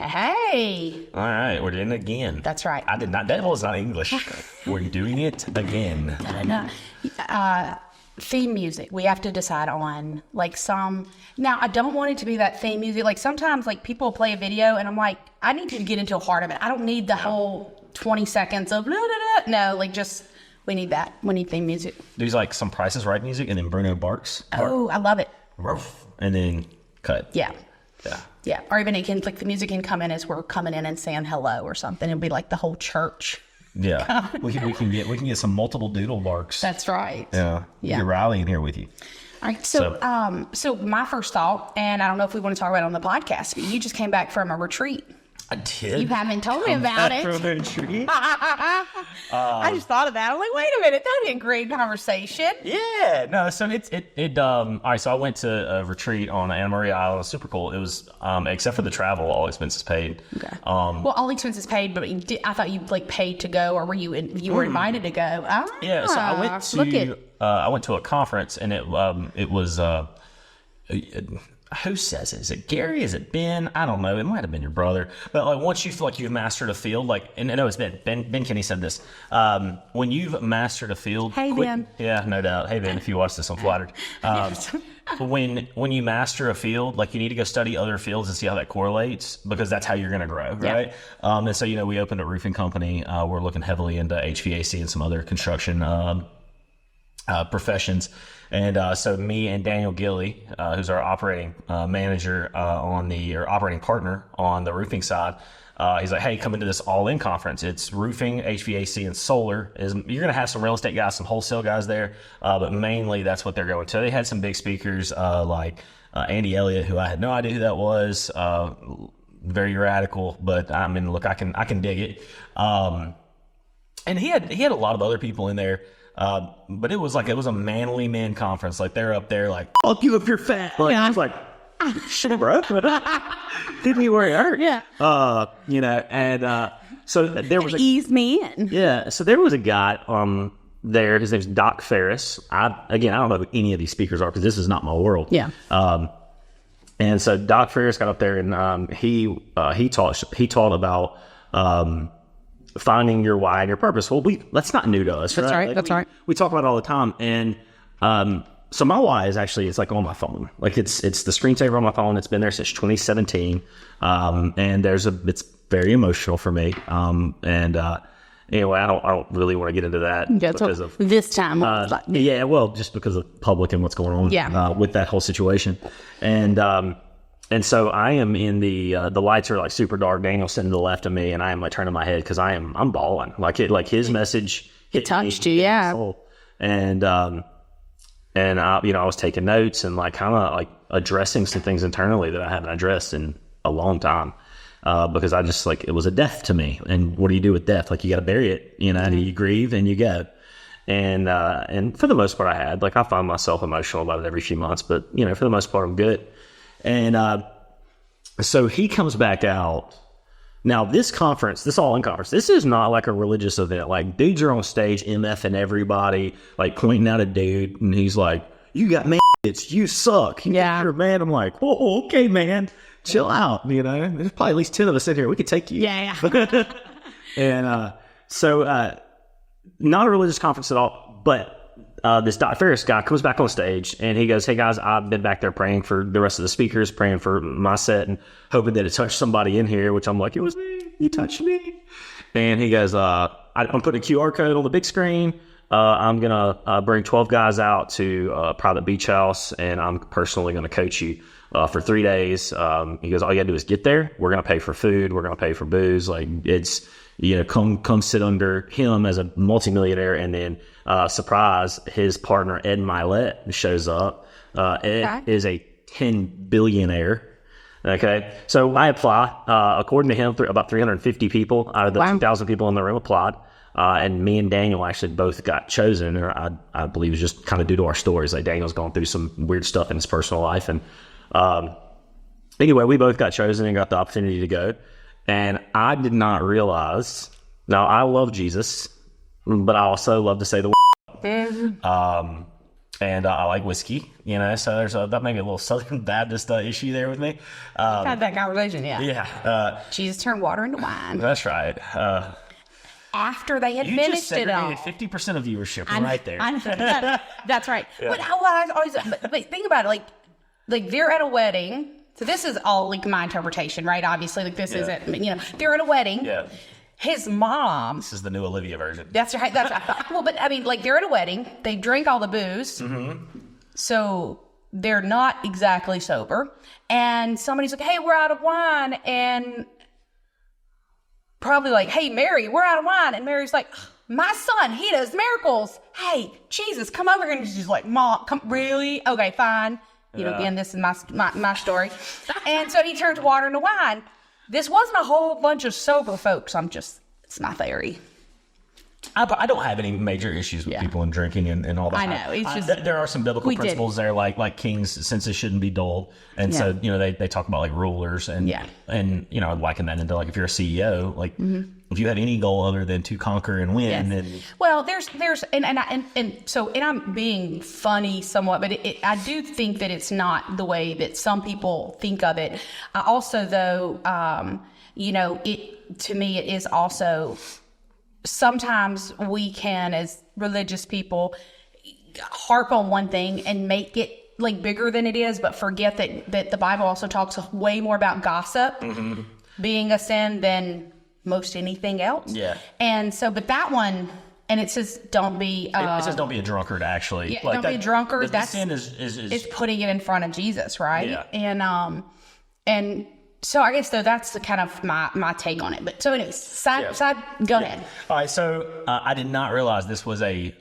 Hey. All right, we're doing it again. That's right. I did not. That was not English. We're doing it again. Theme music. We have to decide on like some. Now, I don't want it to be that theme music. Like sometimes, like people play a video, and I'm like, I need you to get into a heart of it. I don't need the whole 20 seconds of no. Like just we need that. We need theme music. There's like some Price is Right music, and then Bruno barks. Oh, I love it. And then cut. Yeah. Yeah. Yeah. Or even it can like the music can come in as we're coming in and saying hello or something. It'll be like the whole church. Yeah. we can get some multiple doodle barks. That's right. Yeah. Get Riley in here with you. All right. So my first thought, and I don't know if we want to talk about it on the podcast, but you just came back from a retreat. I did. You haven't told me about it. From a retreat. I just thought of that. I'm like, wait a minute, that'd be a great conversation. Yeah, no. So all right. So I went to a retreat on Anna Maria Island. It was super cool. It was except for the travel, all expenses paid. Okay. Well, all expenses paid, but I thought you like paid to go, or were you were invited to go? Yeah. So I went to a conference, and it was. Who says it? Is it Gary? Is it Ben? I don't know. It might have been your brother. But like once you feel like you've mastered a field, like, and no, it's Ben. Ben Kinney said this. When you've mastered a field, Ben. Yeah, no doubt. Hey Ben, if you watch this, I'm flattered. When you master a field, like you need to go study other fields and see how that correlates, because that's how you're going to grow, right? Yeah. And so we opened a roofing company. We're looking heavily into HVAC and some other construction professions. And so me and Daniel Gilly, who's our operating manager or operating partner on the roofing side, he's like, hey, come into this all-in conference. It's roofing, HVAC, and solar. You're going to have some real estate guys, some wholesale guys there, but mainly that's what they're going to. They had some big speakers like Andy Elliott, who I had no idea who that was, very radical, but I mean, look, I can dig it. And he had a lot of other people in there. But it was a manly man conference. Like they're up there like, fuck you if you're fat. Like, I was like, shit, bro. Didn't you worry hurt? Yeah. And so there was ease me in. Yeah. So there was a guy there. His name's Doc Ferris. I don't know who any of these speakers are because this is not my world. Yeah. And so Doc Ferris got up there and he taught about finding your why and your purpose. Well, that's not new to us. That's right. That's right. We talk about it all the time. And so my why is actually, it's like on my phone. Like it's the screensaver on my phone. It's been there since 2017. And it's very emotional for me. Anyway, I don't really want to get into that because of this time. Just because of public and what's going on with that whole situation. And so I am in the lights are like super dark. Daniel's sitting to the left of me, and I am like turning my head because I'm bawling. Like his message touched you, yeah. And I was taking notes and like kind of like addressing some things internally that I haven't addressed in a long time, because I just like it was a death to me. And what do you do with death? Like you got to bury it, and you grieve and you go. And for the most part, I find myself emotional about it every few months, but for the most part, I'm good. And so he comes back out. Now, this all-in conference, this is not like a religious event. Like, dudes are on stage MFing everybody, like pointing out a dude, and he's like, you got man, you suck. You're man. I'm like, whoa, okay, man, chill out. There's probably at least 10 of us in here. We could take you. Yeah. And so not a religious conference at all, but this Dr. Ferris guy comes back on stage and he goes, hey guys, I've been back there praying for the rest of the speakers, praying for my set and hoping that it touched somebody in here, which I'm like, it was me. You touched me. And he goes, I'm putting a QR code on the big screen. I'm going to bring 12 guys out to a private beach house, and I'm personally going to coach you for 3 days. He goes, all you got to do is get there. We're going to pay for food. We're going to pay for booze. Like it's, come sit under him as a multimillionaire. And then surprise, his partner, Ed Milet, shows up. Ed is a 10 billionaire. Okay. So I apply, according to him, about 350 people out of the 2,000 people in the room applied. And me and Daniel actually both got chosen, or I believe it's just kind of due to our stories. Like Daniel's gone through some weird stuff in his personal life. And anyway, we both got chosen and got the opportunity to go. And I did not realize, now I love Jesus, but I also love to say the word. And I like whiskey, so there's that may be a little Southern Baptist issue there with me. Had that conversation, yeah. Yeah. Jesus turned water into wine. That's right. After they had You finished just it all. segregated 50% of viewership right there. That's right. Yeah. But think about it, like they're at a wedding. So this is all like my interpretation, right? Obviously, like this isn't, they're at a wedding. Yeah. His mom. This is the new Alivia version. That's right. That's right. Well, but I mean, like they're at a wedding. They drink all the booze. So they're not exactly sober. And somebody's like, hey, we're out of wine. And probably like, hey, Mary, we're out of wine. And Mary's like, my son, he does miracles. Hey, Jesus, come over here. And she's like, Mom, come, really? Okay, fine. Again, this is my story. And so he turns water into wine. This wasn't a whole bunch of sober folks. It's my theory. I don't have any major issues with people and drinking and all that. I know. It's just there are some biblical principles there, like kings' senses shouldn't be dulled, and so they talk about like rulers and liken that into like if you're a CEO, like if you had any goal other than to conquer and win, then there's and I'm being funny somewhat, but I do think that it's not the way that some people think of it. I also though it to me it is also. Sometimes we can, as religious people, harp on one thing and make it like bigger than it is, but forget that the Bible also talks way more about gossip being a sin than most anything else. Yeah. And so, but that one, and it says don't be. It says don't be a drunkard. Actually, yeah, don't be a drunkard. The sin is putting it in front of Jesus, right? Yeah. And. So I guess though that's the kind of my take on it. But so anyways, side go ahead. All right, so I did not realize this was a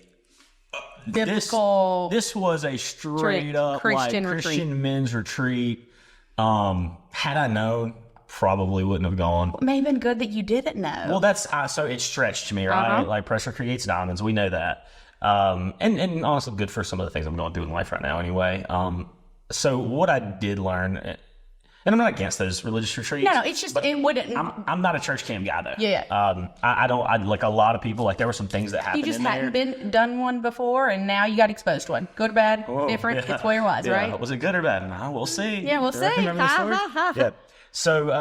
biblical. This was a straight up Christian men's retreat. Had I known, probably wouldn't have gone. It may have been good that you didn't know. Well, that's so it stretched me, right? Like pressure creates diamonds. We know that. And honestly, good for some of the things I'm going through in life right now. Anyway, so what I did learn. And I'm not against those religious retreats. No, it's just it wouldn't. I'm not a church camp guy though. Yeah. I don't. I like a lot of people. Like there were some things that happened. You just hadn't done one before, and now you got exposed to one. Good or bad, different. Yeah. It's where it was, right? Was it good or bad? No, we'll see. Yeah, we'll see. Yeah. So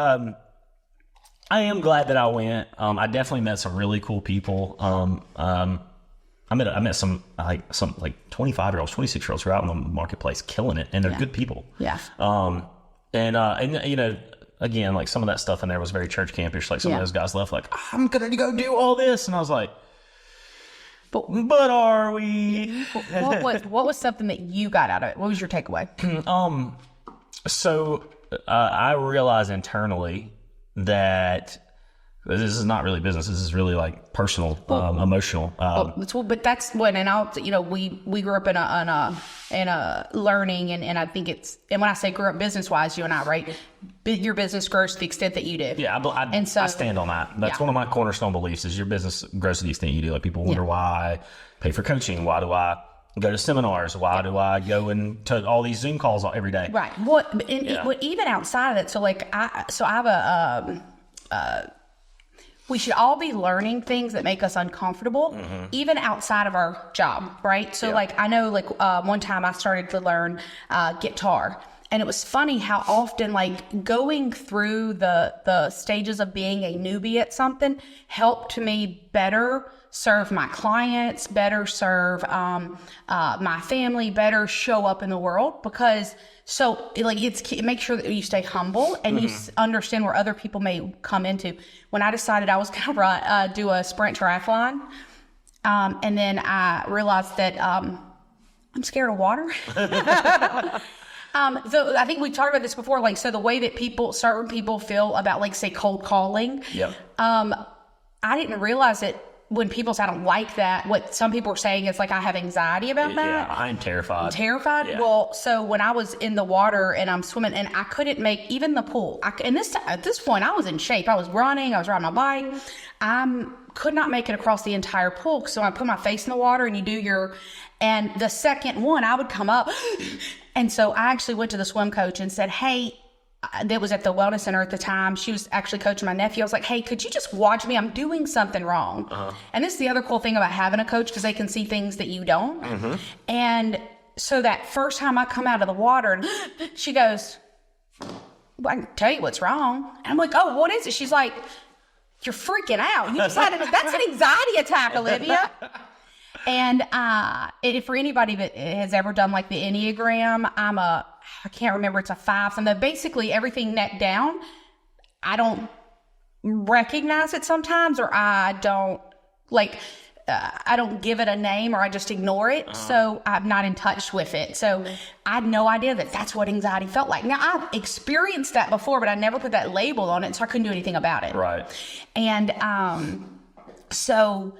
I am glad that I went. I definitely met some really cool people. I met some 25-year-olds, 26-year-olds who are out in the marketplace killing it, and they're good people. Yeah. And again, like some of that stuff in there was very church campish. Like some of those guys left like, I'm going to go do all this. And I was like, but are we? What was something that you got out of it? What was your takeaway? So I realized internally that this is not really business. This is really like personal, emotional. But that's when, and we grew up in a learning, and I think and when I say grew up business wise, you and I, right? Your business grows to the extent that you do. Yeah, I stand on that. That's one of my cornerstone beliefs is your business grows to the extent you do. Like people wonder why I pay for coaching. Why do I go to seminars? Why do I go to all these Zoom calls every day? Right. Even outside of that, so like I have we should all be learning things that make us uncomfortable, even outside of our job, right? So like, I know like one time I started to learn guitar, and it was funny how often like going through the stages of being a newbie at something helped me better serve my clients, better serve my family, better show up in the world, because it makes sure that you stay humble and you understand where other people may come into. When I decided I was going to do a sprint triathlon, and then I realized that I'm scared of water. I think we talked about this before. Like, so the way that certain people feel about, like, say, cold calling. Yeah. I didn't realize that when people say I don't like that, what some people are saying is like I have anxiety about that. Yeah, I'm terrified. Yeah. Well, so when I was in the water and I'm swimming and I couldn't make even the pool. At this point, I was in shape. I was running. I was riding my bike. I could not make it across the entire pool. So I put my face in the water and you do and the second one, I would come up. And so I actually went to the swim coach and said, hey, that was at the wellness center at the time. She was actually coaching my nephew. I was like, hey, could you just watch me? I'm doing something wrong. And this is the other cool thing about having a coach, because they can see things that you don't. And so that first time I come out of the water, and she goes, well, I can tell you what's wrong. And I'm like, oh, what is it? She's like, you're freaking out. You decided that's an anxiety attack, Alivia. And for anybody that has ever done like the Enneagram, I can't remember, it's a 5. And basically everything neck down, I don't recognize it sometimes, or I don't give it a name, or I just ignore it. So I'm not in touch with it. So I had no idea that that's what anxiety felt like. Now, I've experienced that before, but I never put that label on it, so I couldn't do anything about it. Right. And so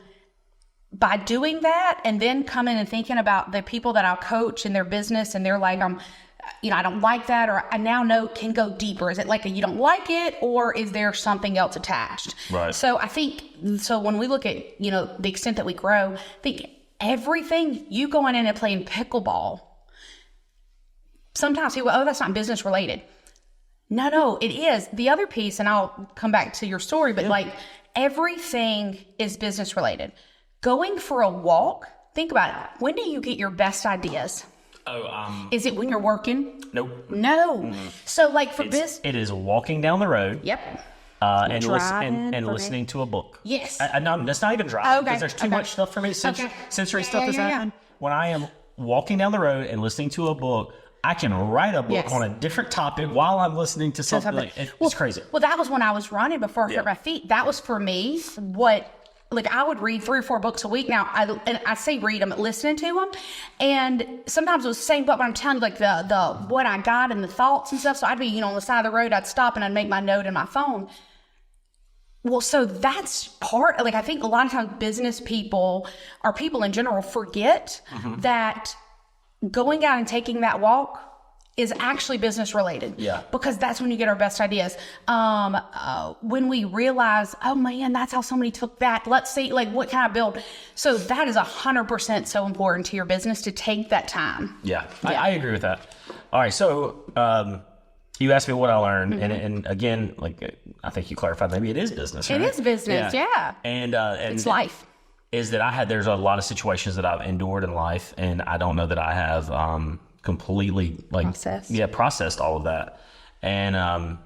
by doing that, and then coming and thinking about the people that I'll coach in their business, and they're like, I don't like that, or I now know can go deeper. Is it like you don't like it, or is there something else attached? Right. So I think, when we look at, the extent that we grow, I think everything, you going in and playing pickleball, sometimes people, that's not business related. No, it is. The other piece, and I'll come back to your story, but everything is business related. Going for a walk, think about it. When do you get your best ideas? Is it when you're working? Nope. No. Mm-hmm. So for business, it is walking down the road. Yep. And listening to a book. Yes. No, that's not even driving, because there's too much stuff for me. Sensory stuff that's happening. When I am walking down the road and listening to a book, I can write a book on a different topic while I'm listening to something. It's crazy. Well, that was when I was running before I hurt my feet. That was for me I would read 3 or 4 books a week. Now, I say read them, listening to them. And sometimes it was the same book, but I'm telling you, the what I got and the thoughts and stuff. So I'd be, on the side of the road, I'd stop and I'd make my note in my phone. Well, so that's part, I think a lot of times business people, or people in general, forget that going out and taking that walk is actually business related. Yeah. Because that's when you get our best ideas. When we realize, oh man, that's how somebody took that. Let's see, what can I build? So that is 100% so important to your business, to take that time. Yeah. I agree with that. All right. So, you asked me what I learned, and again, I think you clarified, maybe it is business. Right? It is business. Yeah. And it's life. Is that there's a lot of situations that I've endured in life, and I don't know that I have, completely processed all of that. And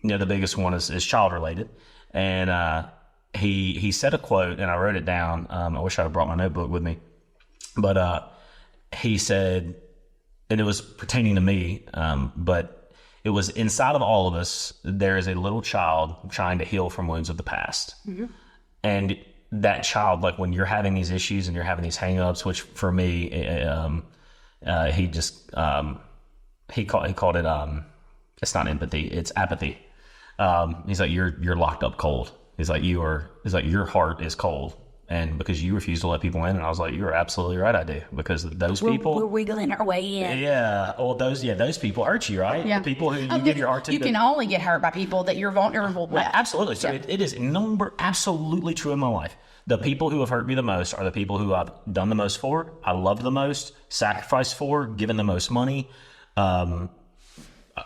the biggest one is child related. And he said a quote, and I wrote it down. I wish I had brought my notebook with me, but he said, and it was pertaining to me, but it was, inside of all of us there is a little child trying to heal from wounds of the past. And that child, when you're having these issues and you're having these hang-ups, which for me, he called it, it's not empathy, it's apathy. He's like, you're locked up cold. He's like, your heart is cold. And because you refuse to let people in. And I was like, you're absolutely right, I do. Because those people, we're wiggling our way in. Yeah. Well, those people hurt you, right? Yeah. The people who you give your heart to. You can only get hurt by people that you're vulnerable with. Absolutely. So it is absolutely true in my life. The people who have hurt me the most are the people who I've done the most for, I loved the most, sacrificed for, given the most money,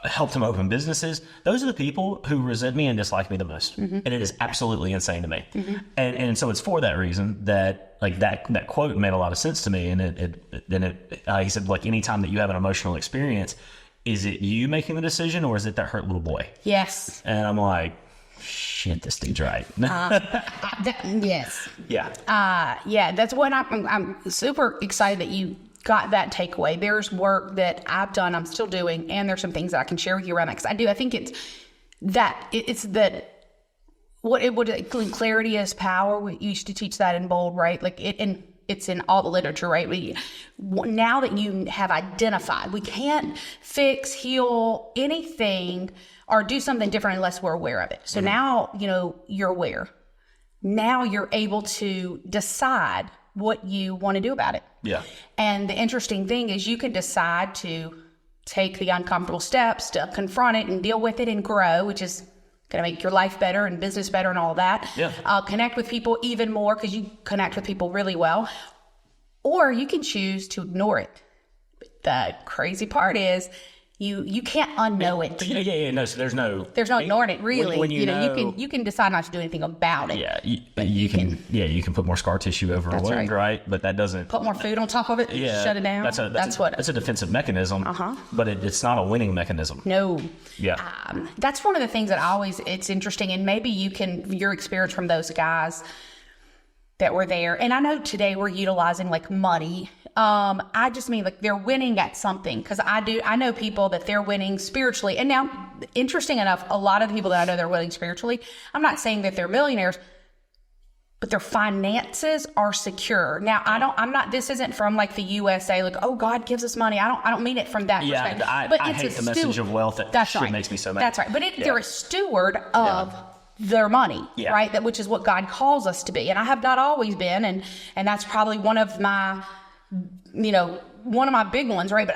helped them open businesses. Those are the people who resent me and dislike me the most. And it is absolutely insane to me. And so it's for that reason that that quote made a lot of sense to me. And he said, anytime that you have an emotional experience, is it you making the decision, or is it that hurt little boy? Yes. And I'm like, shit, this dude's right. Yes. Yeah. That's what I'm super excited that you got that takeaway. There's work that I've done, I'm still doing, and there's some things that I can share with you around that, because I think it's that clarity is power. We used to teach that in Bold, right? It's in all the literature, right? Now that you have identified, we can't fix, heal anything or do something different unless we're aware of it. So now, you're aware. Now you're able to decide what you want to do about it. Yeah. And the interesting thing is you can decide to take the uncomfortable steps to confront it and deal with it and grow, which is going to make your life better and business better and all that. Yeah. Connect with people even more, because you connect with people really well. Or you can choose to ignore it. The crazy part is you can't unknow it. Yeah. No, so there's no ignoring it really. When you know, you can decide not to do anything about it. Yeah, you can put more scar tissue over a wound, right? But that doesn't put more food on top of it. Yeah, shut it down. That's a defensive mechanism. But it's not a winning mechanism. No. Yeah. That's one of the things that it's interesting, and maybe your experience from those guys that were there. And I know today we're utilizing like money. I just mean like they're winning at something, because I know people that they're winning spiritually. And now, interesting enough, a lot of the people that I know they're winning spiritually, I'm not saying that they're millionaires, but their finances are secure. Now, this isn't from like the USA, like, oh, God gives us money. I don't mean it from that perspective. But I hate the message of wealth. That's right. Makes me so mad. That's right. But they're a steward of their money, right? Which is what God calls us to be. And I have not always been. And that's probably one of my big ones, right?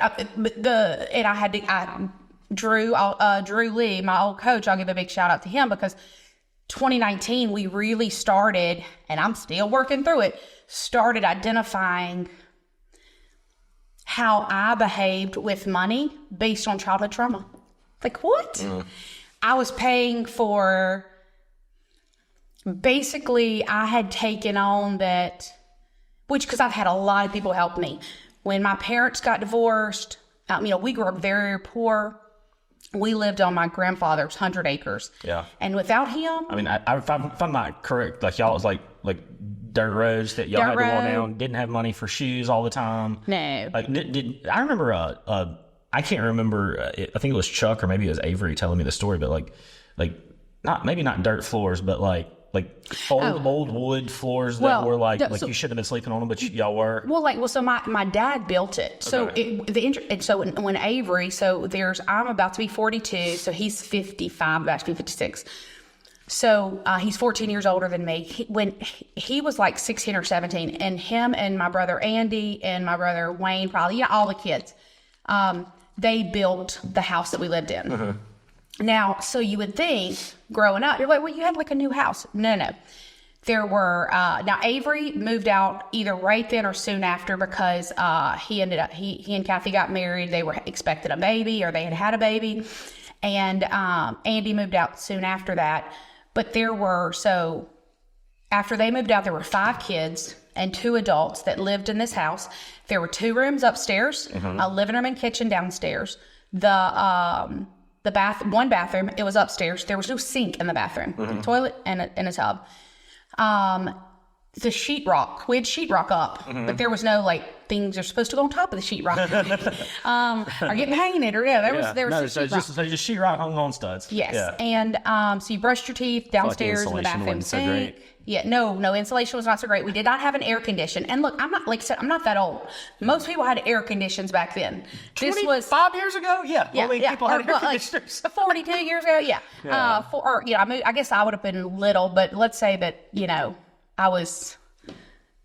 Drew Lee, my old coach, I'll give a big shout out to him, because 2019, we really started, and I'm still working through it, started identifying how I behaved with money based on childhood trauma. Like, what? I was paying for, basically, I had taken on that, because I've had a lot of people help me. When my parents got divorced, we grew up very poor. We lived on my grandfather's 100 acres. Yeah. And without him... I mean, if I'm not correct, like y'all was like dirt roads that y'all had to walk down, didn't have money for shoes all the time. No. Like, I remember, I can't remember, I think it was Chuck or maybe it was Avery telling me the story, but maybe not dirt floors, but like old wood floors that were you shouldn't have been sleeping on them, but y'all were. So my dad built it. So when Avery, I'm about to be 42, so he's 55, about to be 56. So he's 14 years older than me. When he was like 16 or 17, and him and my brother Andy and my brother Wayne, probably all the kids, they built the house that we lived in. Uh-huh. Now, so you would think, growing up, you're like, well, you had like a new house. No. There were, now Avery moved out either right then or soon after, because he and Kathy got married. They were expecting a baby, or they had a baby. And Andy moved out soon after that. But after they moved out, there were 5 kids and 2 adults that lived in this house. There were 2 rooms upstairs, a living room and kitchen downstairs. One bathroom, it was upstairs. There was no sink in the bathroom, toilet and a tub. The sheetrock, we had sheetrock up, but there was no things are supposed to go on top of the sheetrock, or get painted, or there was just sheetrock hung on studs. Yes, yeah. And so you brushed your teeth downstairs in the bathroom sink. Yeah, no, insulation was not so great. We did not have an air condition. And look, I'm not that old. Most people had air conditions back then. This was 5 years ago. Yeah. People had air conditioners. 42 years ago. Yeah. I guess I would have been little, but let's say that I was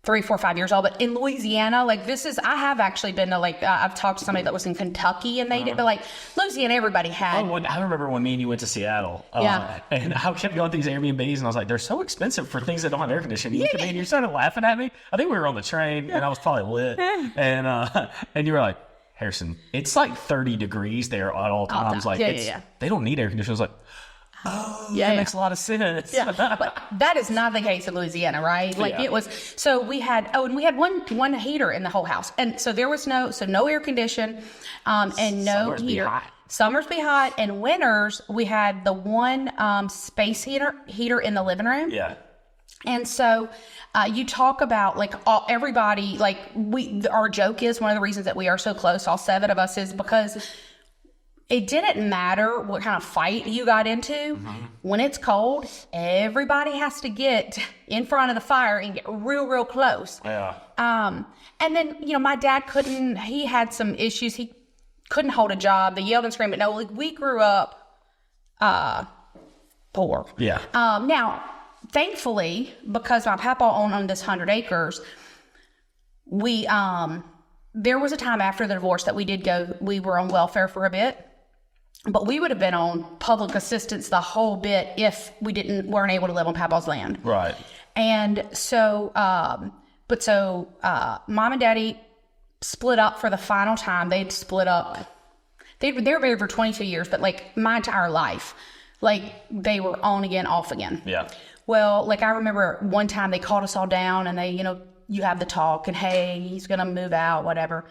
3, 4, 5 years old. But in Louisiana, I have actually been to I've talked to somebody that was in Kentucky, and they did, but Louisiana, everybody had. I remember when me and you went to Seattle, and I kept going through these Airbnbs, and I was like, they're so expensive for things that don't have air conditioning. You looked at me and you started laughing at me. I think we were on the train, and I was probably lit, and you were like, Harrison, it's 30 degrees there at all times. They don't need air conditioning. I was like, that makes a lot of sense. Yeah, but that is not the case in Louisiana, right? It was. So we had one heater in the whole house, and so there was no air condition, and no heater. Summers be hot, and winters we had the one space heater in the living room. Yeah. And so you talk about everybody, our joke is one of the reasons that we are so close, all 7 of us, is because it didn't matter what kind of fight you got into. When it's cold, everybody has to get in front of the fire and get real, real close. Yeah. And then, my dad he had some issues. He couldn't hold a job. They yelled and screamed. But no, we grew up poor. Yeah. Now, thankfully, because my papa owned this 100 acres, there was a time after the divorce that we were on welfare for a bit. But we would have been on public assistance the whole bit if we weren't able to live on Papa's land. Right. And so, Mom and Daddy split up for the final time. They'd split up. They were married for 22 years, but like my entire life, like they were on again, off again. Yeah. Well, like I remember one time they called us all down and they, you have the talk and hey, he's going to move out, whatever.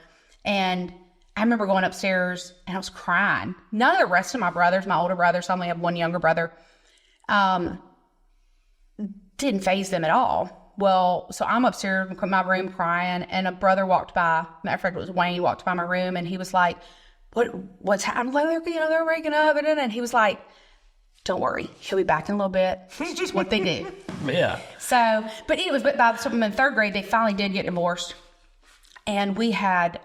And I remember going upstairs and I was crying. None of the rest of my brothers, my older brothers, I only have one younger brother, didn't faze them at all. Well, so I'm upstairs in my room crying and a brother walked by. Matter of fact, it was Wayne, walked by my room and he was like, what's happening? Like, they're breaking up. And he was like, don't worry, he'll be back in a little bit. It's just what they do. Yeah. So, but it was, but by in third grade, they finally did get divorced. And we had,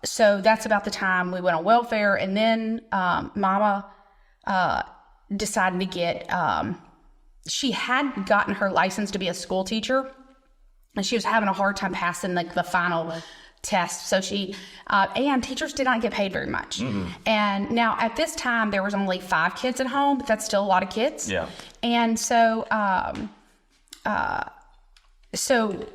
so that's about the time we went on welfare. And then, Mama, decided to get, she had gotten her license to be a school teacher and she was having a hard time passing like the final test. So she, and teachers did not get paid very much. Mm-hmm. And now at this time there was only 5 kids at home, but that's still a lot of kids. Yeah. And so, so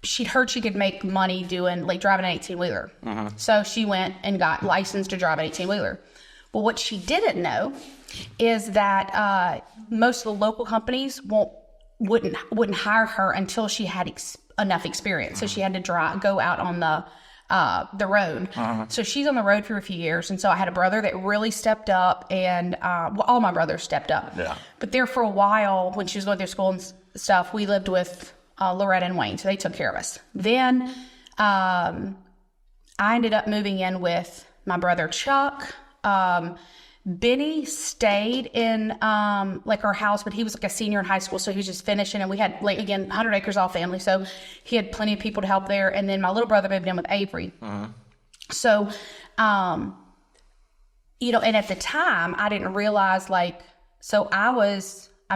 she'd heard she could make money doing like driving an 18-wheeler. Mm-hmm. So she went and got licensed to drive an 18-wheeler. Well, what she didn't know is that, most of the local companies wouldn't hire her until she had enough experience. So she had to go out on the road. Uh-huh. So she's on the road for a few years. And so I had a brother that really stepped up and, all my brothers stepped up. Yeah. But there for a while, when she was going through school and stuff, we lived with Loretta and Wayne. So they took care of us. Then I ended up moving in with my brother Chuck. Benny stayed in like our house, but he was like a senior in high school, so he was just finishing, and we had like again 100 acres all family, so he had plenty of people to help there. And then my little brother moved in with Avery. Uh-huh. So and at the time I didn't realize I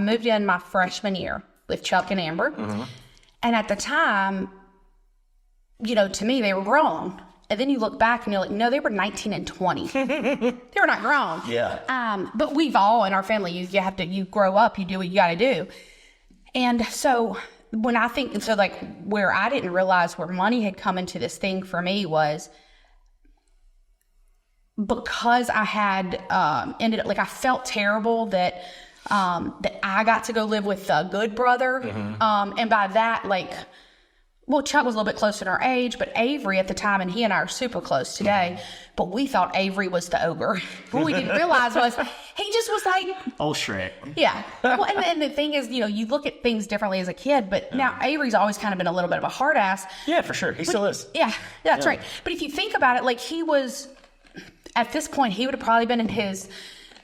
moved in my freshman year with Chuck and Amber. Uh-huh. And at the time, to me they were grown. And then you look back and you're like, no, they were 19 and 20. They were not grown. Yeah. But we've all in our family, you grow up, you do what you got to do. And so when I think, so like where I didn't realize where money had come into this thing for me was because I had ended up, like I felt terrible that I got to go live with a good brother. Mm-hmm. And by that, well, Chuck was a little bit closer in our age, but Avery at the time, and he and I are super close today, but we thought Avery was the ogre. What we didn't realize was he just was like... Old Shrek. Yeah. Well, and the thing is, you look at things differently as a kid, but now Avery's always kind of been a little bit of a hard ass. Yeah, for sure. He still is. Yeah, that's right. But if you think about it, he was, at this point, he would have probably been in his,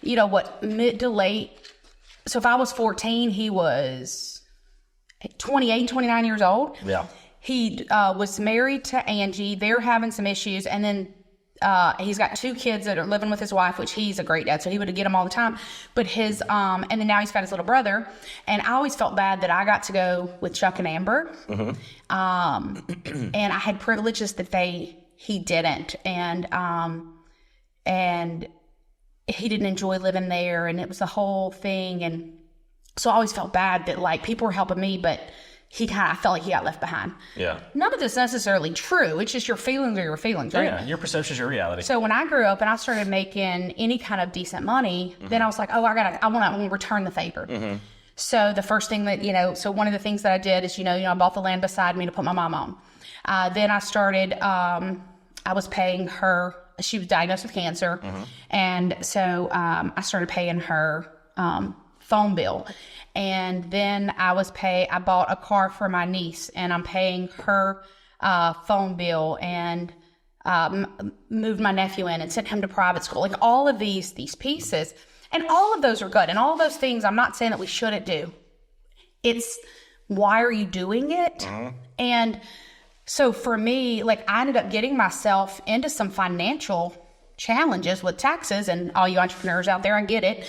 mid to late. So if I was 14, he was 28, 29 years old. Yeah. He was married to Angie. They're having some issues. And then he's got 2 kids that are living with his wife, which he's a great dad. So he would get them all the time. But and then now he's got his little brother. And I always felt bad that I got to go with Chuck and Amber. Mm-hmm. And I had privileges that he didn't. And he didn't enjoy living there. And it was the whole thing. And so I always felt bad that people were helping me, but I felt like he got left behind. Yeah. None of this is necessarily true. It's just your feelings are your feelings, right? Yeah, your perception is your reality. So when I grew up and I started making any kind of decent money, mm-hmm. then I was like, I want to return the favor. Mm-hmm. So the first thing that, so one of the things that I did is, I bought the land beside me to put my mom on. Then I started, I was paying her, she was diagnosed with cancer. Mm-hmm. And so I started paying her phone bill. And then I bought a car for my niece, and I'm paying her phone bill, and moved my nephew in and sent him to private school. Like all of these pieces, and all of those are good. And all of those things, I'm not saying that we shouldn't do. It's why are you doing it? Mm-hmm. And so for me, I ended up getting myself into some financial challenges with taxes, and all you entrepreneurs out there, I get it.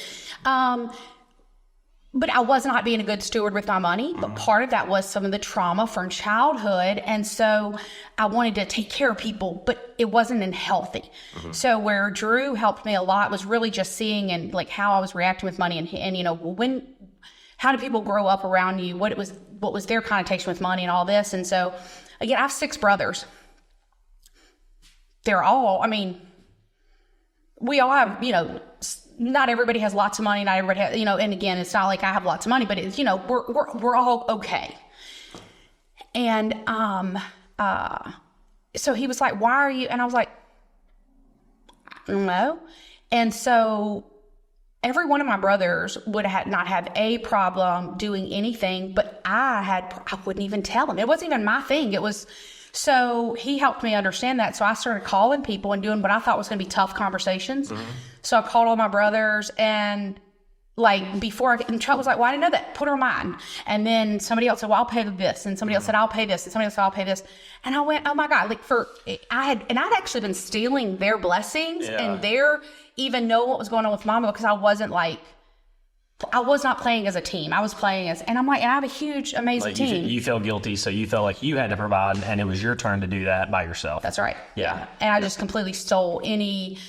But I was not being a good steward with my money. But part of that was some of the trauma from childhood. And so I wanted to take care of people, but it wasn't healthy. Mm-hmm. So where Drew helped me a lot was really just seeing and how I was reacting with money and how do people grow up around you? What was their connotation with money and all this? And so again, I have 6 brothers. they're all, I mean, we all have, you know, not everybody has lots of money, not everybody has, you know, and again, it's not like I have lots of money, but it's, you know, we're all okay. And, so he was like, why are you, and I was like, I don't know. And so every one of my brothers would have not have a problem doing anything, but I wouldn't even tell him. It wasn't even my thing. It was, so he helped me understand that. So I started calling people and doing what I thought was going to be tough conversations. Mm-hmm. So I called all my brothers, and like before and Chuck was like, well, I didn't know that. Put her on mine. And then somebody else said, well, I'll pay this. And somebody else said, I'll pay this. And somebody else said, I'll pay this. And I went, oh my God, like I'd actually been stealing their blessings and their even know what was going on with Mama, because I was not playing as a team. I was playing as, and I'm like, and I have a huge, amazing team. You felt guilty. So you felt like you had to provide, and it was your turn to do that by yourself. That's right. Yeah. And I just completely stole any,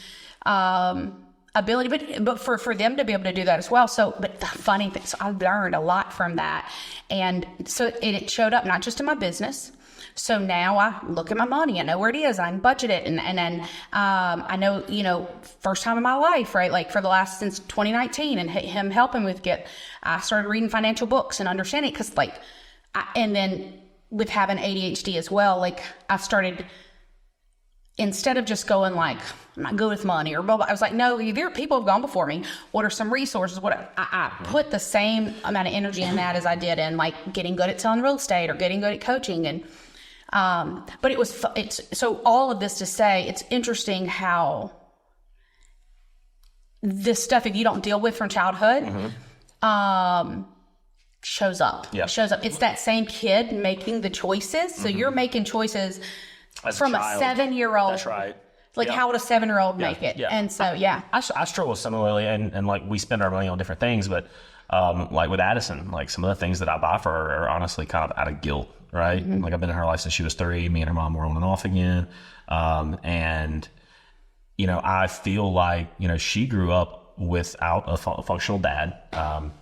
ability, but for them to be able to do that as well. So, but the funny thing, so I learned a lot from that. And so it showed up not just in my business. So now I look at my money, I know where it is, I can budget it. And then, I know, you know, first time in my life, right? Like since 2019 and him helping I started reading financial books and understanding it. Cause and then with having ADHD as well, like I started, instead of just going like, I'm not good with money or blah, blah, I was like, no, there are people who've gone before me. What are some resources? I put the same amount of energy in that as I did in like getting good at selling real estate or getting good at coaching. And, but so all of this to say, it's interesting how this stuff, if you don't deal with from childhood, shows up. Yeah. Shows up. It's that same kid making the choices. So you're making choices from a 7-year-old. That's right. Like, how would a 7-year-old make it? Yeah. And so, I struggle similarly, and like we spend our money on different things, but like with Addison, like some of the things that I buy for her are honestly kind of out of guilt, right? Mm-hmm. Like I've been in her life since she was 3. Me and her mom were on and off again, and you know, I feel like, you know, she grew up without a functional dad.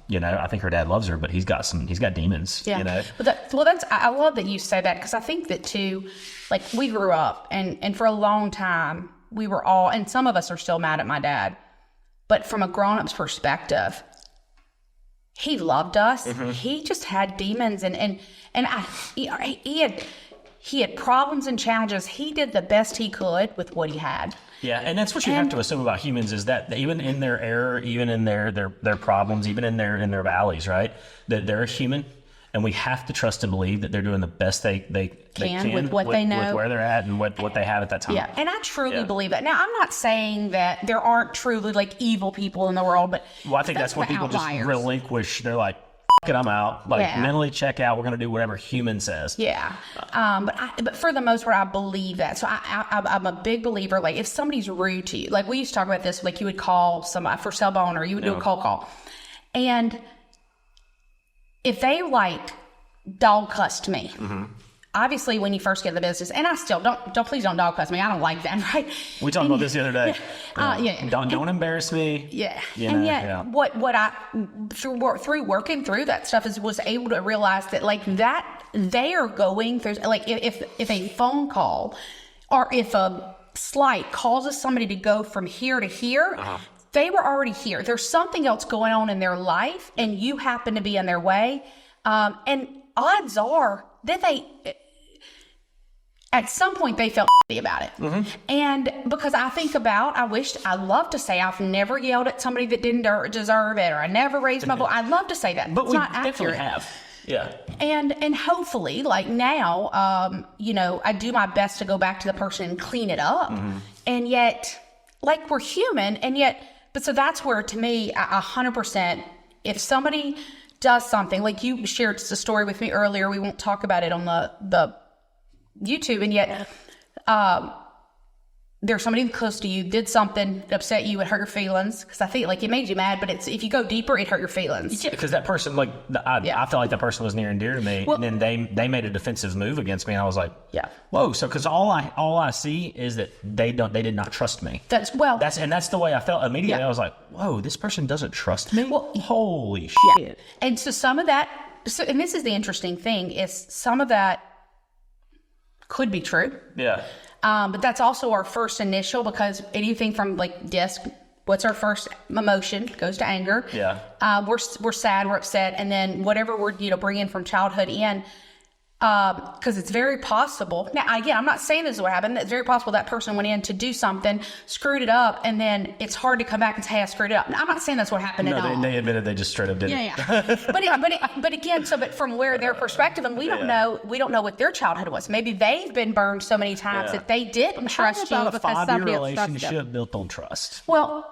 You know, I think her dad loves her, but he's got demons. Yeah. You know. But I love that you say that, because I think that too, like we grew up and for a long time we were all, and some of us are still mad at my dad, but from a grown-up's perspective, he loved us. Mm-hmm. He just had demons and he had problems and challenges. He did the best he could with what he had. Yeah, and that's what you have to assume about humans, is that even in their error, even in their problems, even in their valleys, right? That they're human, and we have to trust and believe that they're doing the best they can with what they know, with where they're at, and what they have at that time. Yeah, and I truly believe that. Now, I'm not saying that there aren't truly like evil people in the world, but I think that's when people outliers. Just relinquish. They're like, it, I'm out. Like mentally check out. We're going to do whatever human says. Yeah. But for the most part, I believe that. So I'm a big believer. Like if somebody's rude to you, like we used to talk about this, like you would call somebody for cell phone, or you would do a cold call. And if they like dog cussed me, obviously when you first get in the business, and I still please don't dog cuss me. I don't like that, right? We talked about this the other day. Don't embarrass me. Yeah. And yet what I, through working through that stuff, was able to realize that like that they are going through, like if a phone call or if a slight causes somebody to go from here to here, they were already here. There's something else going on in their life, and you happen to be in their way. And odds are that at some point they felt about it. Mm-hmm. And because I'd love to say I've never yelled at somebody that didn't deserve it, or I never raised my voice. I'd love to say that, but it's not accurate. Have. Yeah. And hopefully, like now, you know, I do my best to go back to the person and clean it up. Mm-hmm. And yet, like we're human, but so that's where, to me, 100%, if somebody does something, like you shared the story with me earlier, we won't talk about it on the YouTube, and yet there's somebody close to you did something that upset you, it hurt your feelings, because I think like it made you mad, but if you go deeper, it hurt your feelings. Yeah, because that person, like I felt like that person was near and dear to me, and then they made a defensive move against me, and I was like, whoa. So because all I see is that they did not trust me. That's the way I felt immediately. Yeah. I was like, whoa, this person doesn't trust me. Well, holy shit. Yeah. And so some of that, and this is the interesting thing, is some of that could be true. Yeah. But that's also our first initial, because anything from like DISC, what's our first emotion goes to anger. Yeah. We're sad, we're upset, and then whatever we're bringing from childhood in. Because it's very possible. Now, again, I'm not saying this is what happened. It's very possible that person went in to do something, screwed it up, and then it's hard to come back and say, hey, I screwed it up. Now, I'm not saying that's what happened at all. They admitted they just straight up did it. Yeah. But again, but from where their perspective, and we don't know what their childhood was. Maybe they've been burned so many times that they didn't trust you because somebody else trusted them. Relationship built on trust. Well,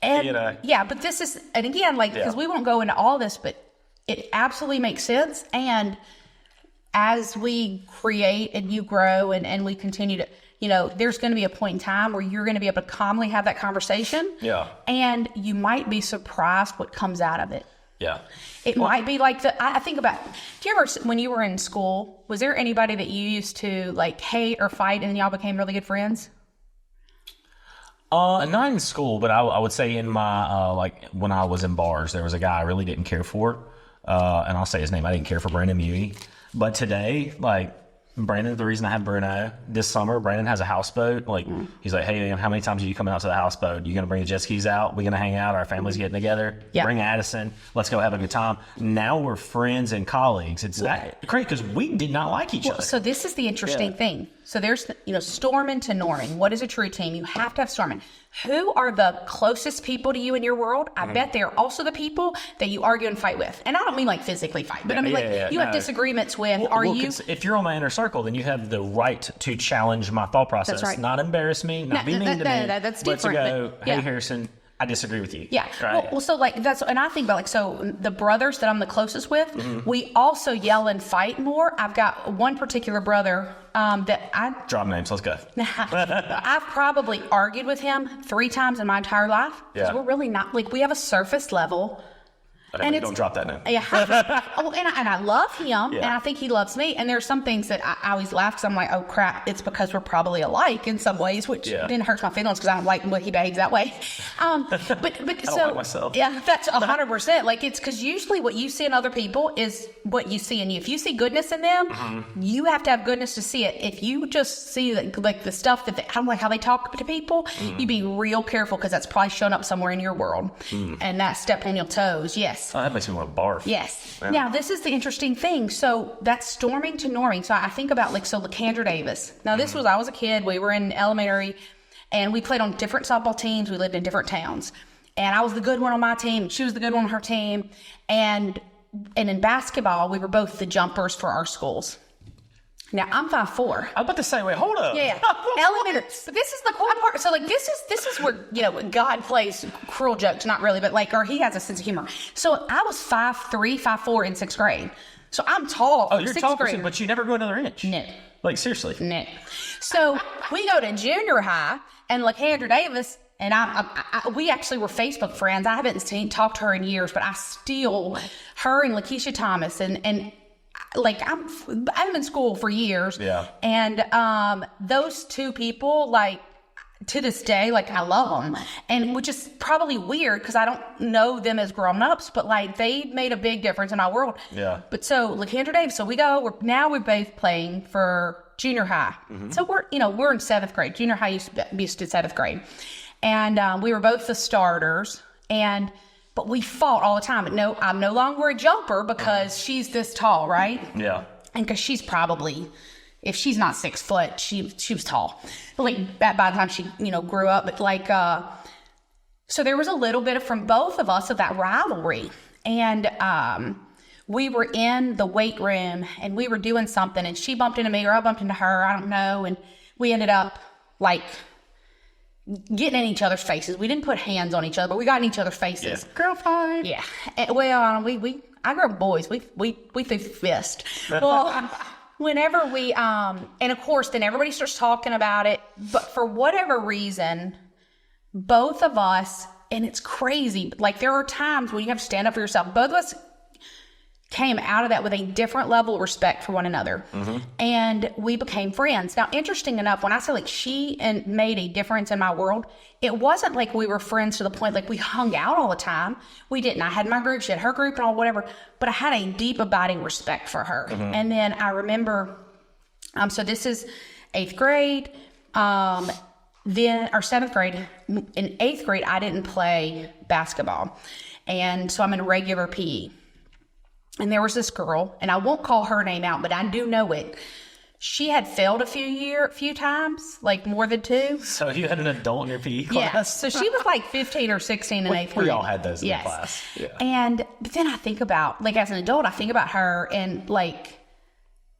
and yeah, but this is, and again, like, because we won't go into all this, but it absolutely makes sense. And as we create and you grow and we continue to, there's going to be a point in time where you're going to be able to calmly have that conversation. Yeah. And you might be surprised what comes out of it. Yeah. It might be like I think about, do you ever, when you were in school, was there anybody that you used to like hate or fight and y'all became really good friends? Not in school, but I would say in my, like when I was in bars, there was a guy I really didn't care for. And I'll say his name. I didn't care for Brandon Mewey. But today, like, Brandon, the reason I have Bruno this summer, Brandon has a houseboat. Like, he's like, hey, how many times are you coming out to the houseboat? You going to bring the jet skis out? We're going to hang out. Our family's getting together. Yeah. Bring Addison. Let's go have a good time. Now we're friends and colleagues. It's that great because we did not like each other. So this is the interesting thing. So there's, storming to norming. What is a true team? You have to have storming. Who are the closest people to you in your world? I bet they're also the people that you argue and fight with. And I don't mean like physically fight, but I mean you have disagreements with. If you're on my inner circle, then you have the right to challenge my thought process. That's right. Not embarrass me, not be mean to me. That's different. But to go, hey, Harrison, I disagree with you. Yeah. Right. Well, so like that's, and I think about like, so the brothers that I'm the closest with, we also yell and fight more. I've got one particular brother that I drop names. Let's go. I've probably argued with him 3 times in my entire life. Yeah. We're really not like, we have a surface level. And don't drop that name. Yeah. And I love him, and I think he loves me. And there's some things that I always laugh because I'm like, oh crap, it's because we're probably alike in some ways, which then hurts my feelings because I don't like when he behaves that way. But I don't so like myself. Yeah, that's 100%. Like it's because usually what you see in other people is what you see in you. If you see goodness in them, you have to have goodness to see it. If you just see like the stuff that I don't like how they talk to people, you be real careful because that's probably shown up somewhere in your world, and that's stepping on your toes. Yes. Oh, that makes me want to barf. Yes. Yeah. Now, this is the interesting thing. So that's storming to norming. So I think about Lakandra Davis. Now, this was, I was a kid. We were in elementary, and we played on different softball teams. We lived in different towns. And I was the good one on my team. She was the good one on her team. And in basketball, we were both the jumpers for our schools. Now, I'm 5'4". I was about to say, wait, hold up. Yeah. Elementary. But this is the cool part. So, like, this is where, God plays cruel jokes. Not really, but, like, or he has a sense of humor. So, I was 5'3", 5'4" in 6th grade. So, I'm tall. Oh, you're tall, but you never go another inch. No. Like, seriously. No. So, we go to junior high, and Lakandra Davis and we actually were Facebook friends. I haven't talked to her in years, but I still, her and Lakeisha Thomas, and like I'm in school for years. Yeah. And those two people, like, to this day, like, I love them, and which is probably weird because I don't know them as grown-ups, but like they made a big difference in my world. Yeah. But so Lakandra Davis, so we're both playing for junior high. Mm-hmm. So we're in 7th grade. Junior high used to 7th grade, and we were both the starters, but we fought all the time. No, I'm no longer a jumper because she's this tall, right? Yeah. And because she's probably, if she's not 6 foot, she was tall. But like by the time she, grew up, but like, so there was a little bit from both of us of that rivalry. And we were in the weight room and we were doing something and she bumped into me or I bumped into her, I don't know. And we ended up like getting in each other's faces. We didn't put hands on each other, but we got in each other's faces. Yeah. Girl fight. Yeah. Well, I grew up boys. We threw fist. Well, whenever we, and of course, then everybody starts talking about it. But for whatever reason, both of us, and it's crazy, like there are times when you have to stand up for yourself. Both of us came out of that with a different level of respect for one another. Mm-hmm. And we became friends. Now, interesting enough, when I say like she made a difference in my world, it wasn't like we were friends to the point like we hung out all the time. We didn't. I had my group, she had her group and all whatever, but I had a deep abiding respect for her. Mm-hmm. And then I remember, so this is 8th grade, Then, or 7th grade, in 8th grade, I didn't play basketball. And so I'm in regular PE. And there was this girl, and I won't call her name out, but I do know it. She had failed a few times, like more than 2. So you had an adult in your PE class? Yeah. So she was like 15 or 16 in 8th grade. We all had those in the class. Yeah. But then I think about, like, as an adult, I think about her, and like,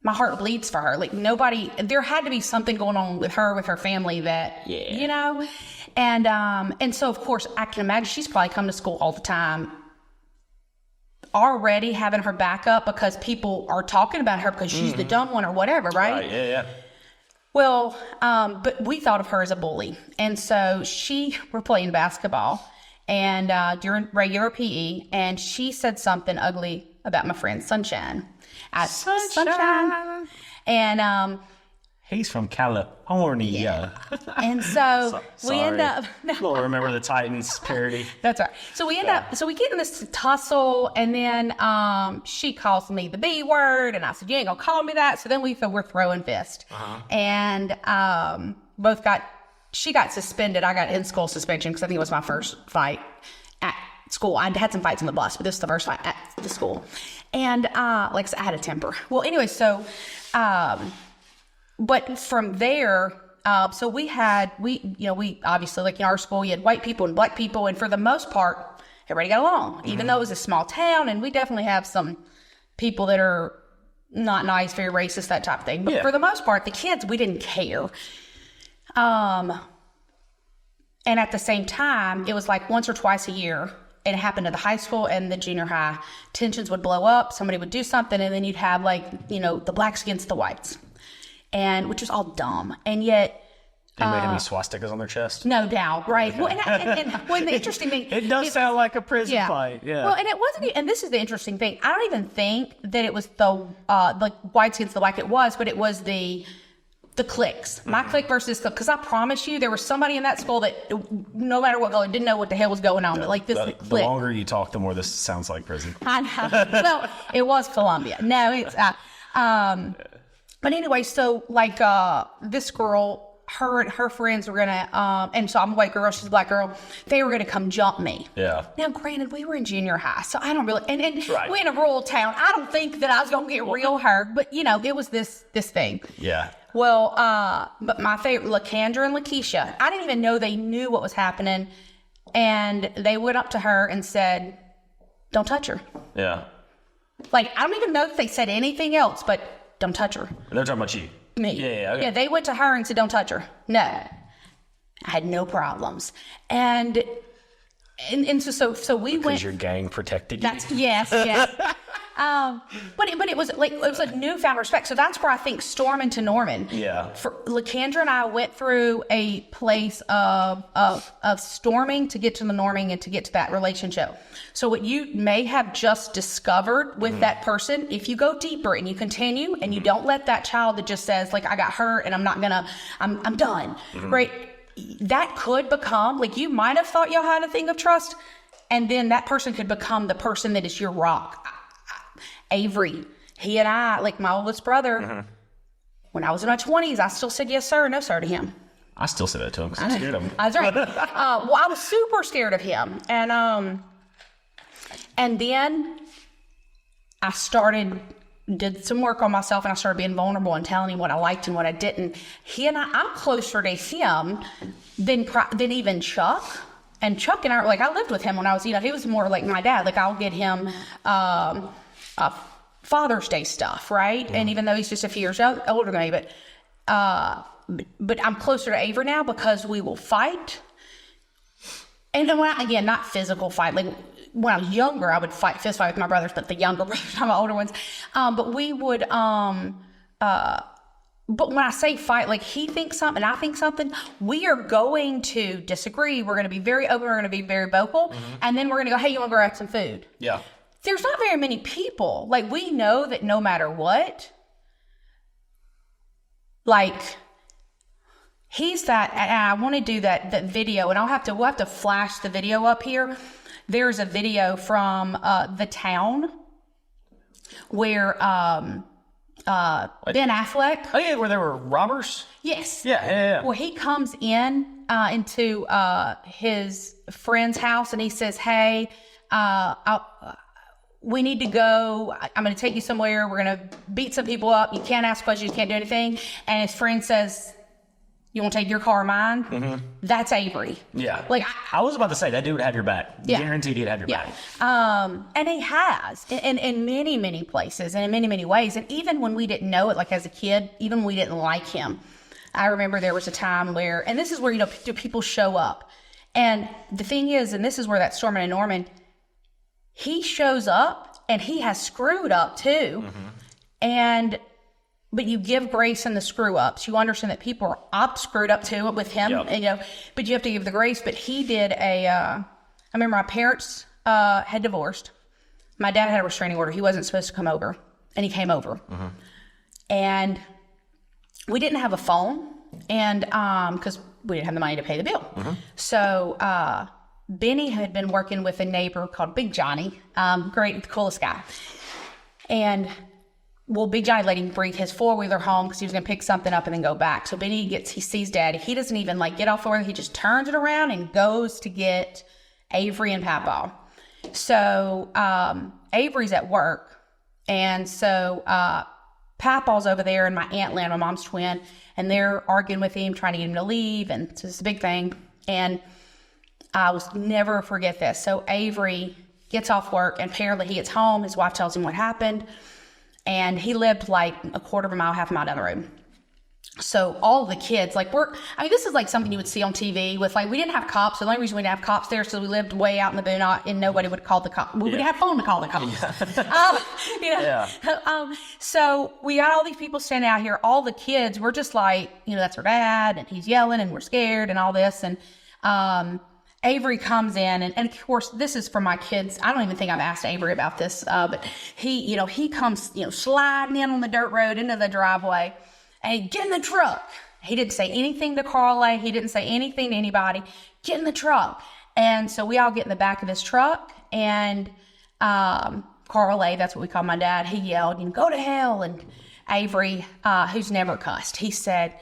my heart bleeds for her. Like, there had to be something going on with her family that, you know? And so, of course, I can imagine she's probably come to school all the time, already having her back up because people are talking about her because she's the dumb one or whatever, right? Yeah. Well, but we thought of her as a bully. And so we're playing basketball and during regular PE, and she said something ugly about my friend Sunshine. Sunshine. And he's from California. Yeah. And so we end up. We'll remember the Titans parody. That's right. So we we get in this tussle, and then she calls me the B word, and I said, "You ain't gonna call me that." So then we're throwing fists, and she got suspended. I got in-school suspension because I think it was my first fight at school. I had some fights on the bus, but this is the first fight at the school. And like I said, I had a temper. Well, anyway, so but from there, so we obviously, like in our school, you had white people and black people, and for the most part, everybody got along, even though it was a small town, and we definitely have some people that are not nice, very racist, that type of thing. But for the most part, the kids, we didn't care. And at the same time, it was like once or twice a year, and it happened at the high school and the junior high, tensions would blow up, somebody would do something, and then you'd have the blacks against the whites, and which was all dumb. And yet, anybody have any swastikas on their chest? no doubt, right? Well, and the interesting thing, it does sound like a prison fight. Yeah. Well, and it wasn't, and this is the interesting thing. I don't even think that it was the whites against the black. It was, but it was the cliques. My clique versus the, because I promise you, there was somebody in that school that no matter what color didn't know what the hell was going on. But like this clique. The longer you talk, the more this sounds like prison. I know. Well, it was Columbia. No, it's but anyway, so like this girl, her and her friends were gonna and so I'm a white girl, she's a black girl, they were gonna come jump me. Yeah. Now granted, we were in junior high, so I don't really and right. we're in a rural town. I don't think that I was gonna get real hurt, but it was this thing. Yeah. Well, but my favorite, LaKandra and Lakeisha, I didn't even know they knew what was happening, and they went up to her and said, "Don't touch her." Yeah. Like, I don't even know if they said anything else, but don't touch her. And they're talking about you. Me. Yeah. Okay. Yeah, they went to her and said, "Don't touch her." No. I had no problems. And so we went. Because your gang protected you. Yes. But it was a newfound respect. So that's where I think storm into Norman. Yeah. For LaKandra and I went through a place of storming to get to the norming and to get to that relationship. So what you may have just discovered with that person, if you go deeper and you continue and you don't let that child that just says like, I got hurt and I'm done, right? That could become, like, you might have thought y'all had a thing of trust, and then that person could become the person that is your rock. Avery, he and I, like my oldest brother, when I was in my 20s, I still said yes sir, no sir to him. I still say that to him because I'm scared of him. That's right. Well, I was super scared of him. And then I did some work on myself, and I started being vulnerable and telling him what I liked and what I didn't. I'm closer to him than even Chuck. And Chuck and I, like, I lived with him when I was, he was more like my dad. Like, I'll get him Father's Day stuff, right? And even though he's just a few years older than me, but I'm closer to Avery now because we will fight. And again, not physical fight. Like, when I was younger, I would fist fight with my brothers, but the younger brothers, not my older ones. But we would, but when I say fight, like, he thinks something and I think something, we are going to disagree. We're going to be very open. We're going to be very vocal. And then we're going to go, hey, you want to go grab some food? Yeah. There's not very many people. Like, we know that no matter what, like, he's that, and I want to do that video, and we'll have to flash the video up here. There's a video from the town where Ben Affleck. Oh yeah, where there were robbers. Yes. Yeah. Well, he comes into his friend's house and he says, "Hey, we need to go. I'm going to take you somewhere. We're going to beat some people up. You can't ask questions. You can't do anything." And his friend says, "You want to take your car or mine?" Mm-hmm. That's Avery. Yeah. Like I was about to say that dude would have your back. Yeah. Guaranteed he'd have your back. And he has in many, many places and in many, many ways. And even when we didn't know it, like as a kid, even when we didn't like him, I remember there was a time where, and this is where, do people show up? And the thing is, and this is where that Stormin and Norman, he shows up and he has screwed up too. Mm-hmm. But you give grace in the screw ups. You understand that people are screwed up too with him, and, but you have to give the grace. But he did I remember my parents had divorced. My dad had a restraining order. He wasn't supposed to come over, and he came over. Mm-hmm. And we didn't have a phone, and because we didn't have the money to pay the bill. Mm-hmm. So Benny had been working with a neighbor called Big Johnny, great, the coolest guy. And well, Big Johnny let him bring his four-wheeler home because he was going to pick something up and then go back. So Benny he sees Daddy. He doesn't even get off the four-wheeler. He just turns it around and goes to get Avery and Papaw. So Avery's at work. And so Papaw's over there and my Aunt Lynn, my mom's twin, and they're arguing with him, trying to get him to leave. And it's just a big thing. And I will never forget this. So Avery gets off work and apparently he gets home. His wife tells him what happened. And he lived like a quarter of a mile, half a mile down the road. So all the kids, this is like something you would see on TV with we didn't have cops. So the only reason we didn't have cops there is we lived way out in the boondocks and nobody would call the cops. We would have phone to call the cops. So we got all these people standing out here. All the kids, we're just that's our dad and he's yelling and we're scared and all this. And Avery comes in, and of course, this is for my kids. I don't even think I've asked Avery about this, but he comes, sliding in on the dirt road into the driveway, and he get in the truck. He didn't say anything to Carla. He didn't say anything to anybody. Get in the truck. And so we all get in the back of this truck, and Carla, that's what we call my dad, he yelled, "Go to hell." And Avery, who's never cussed, he said,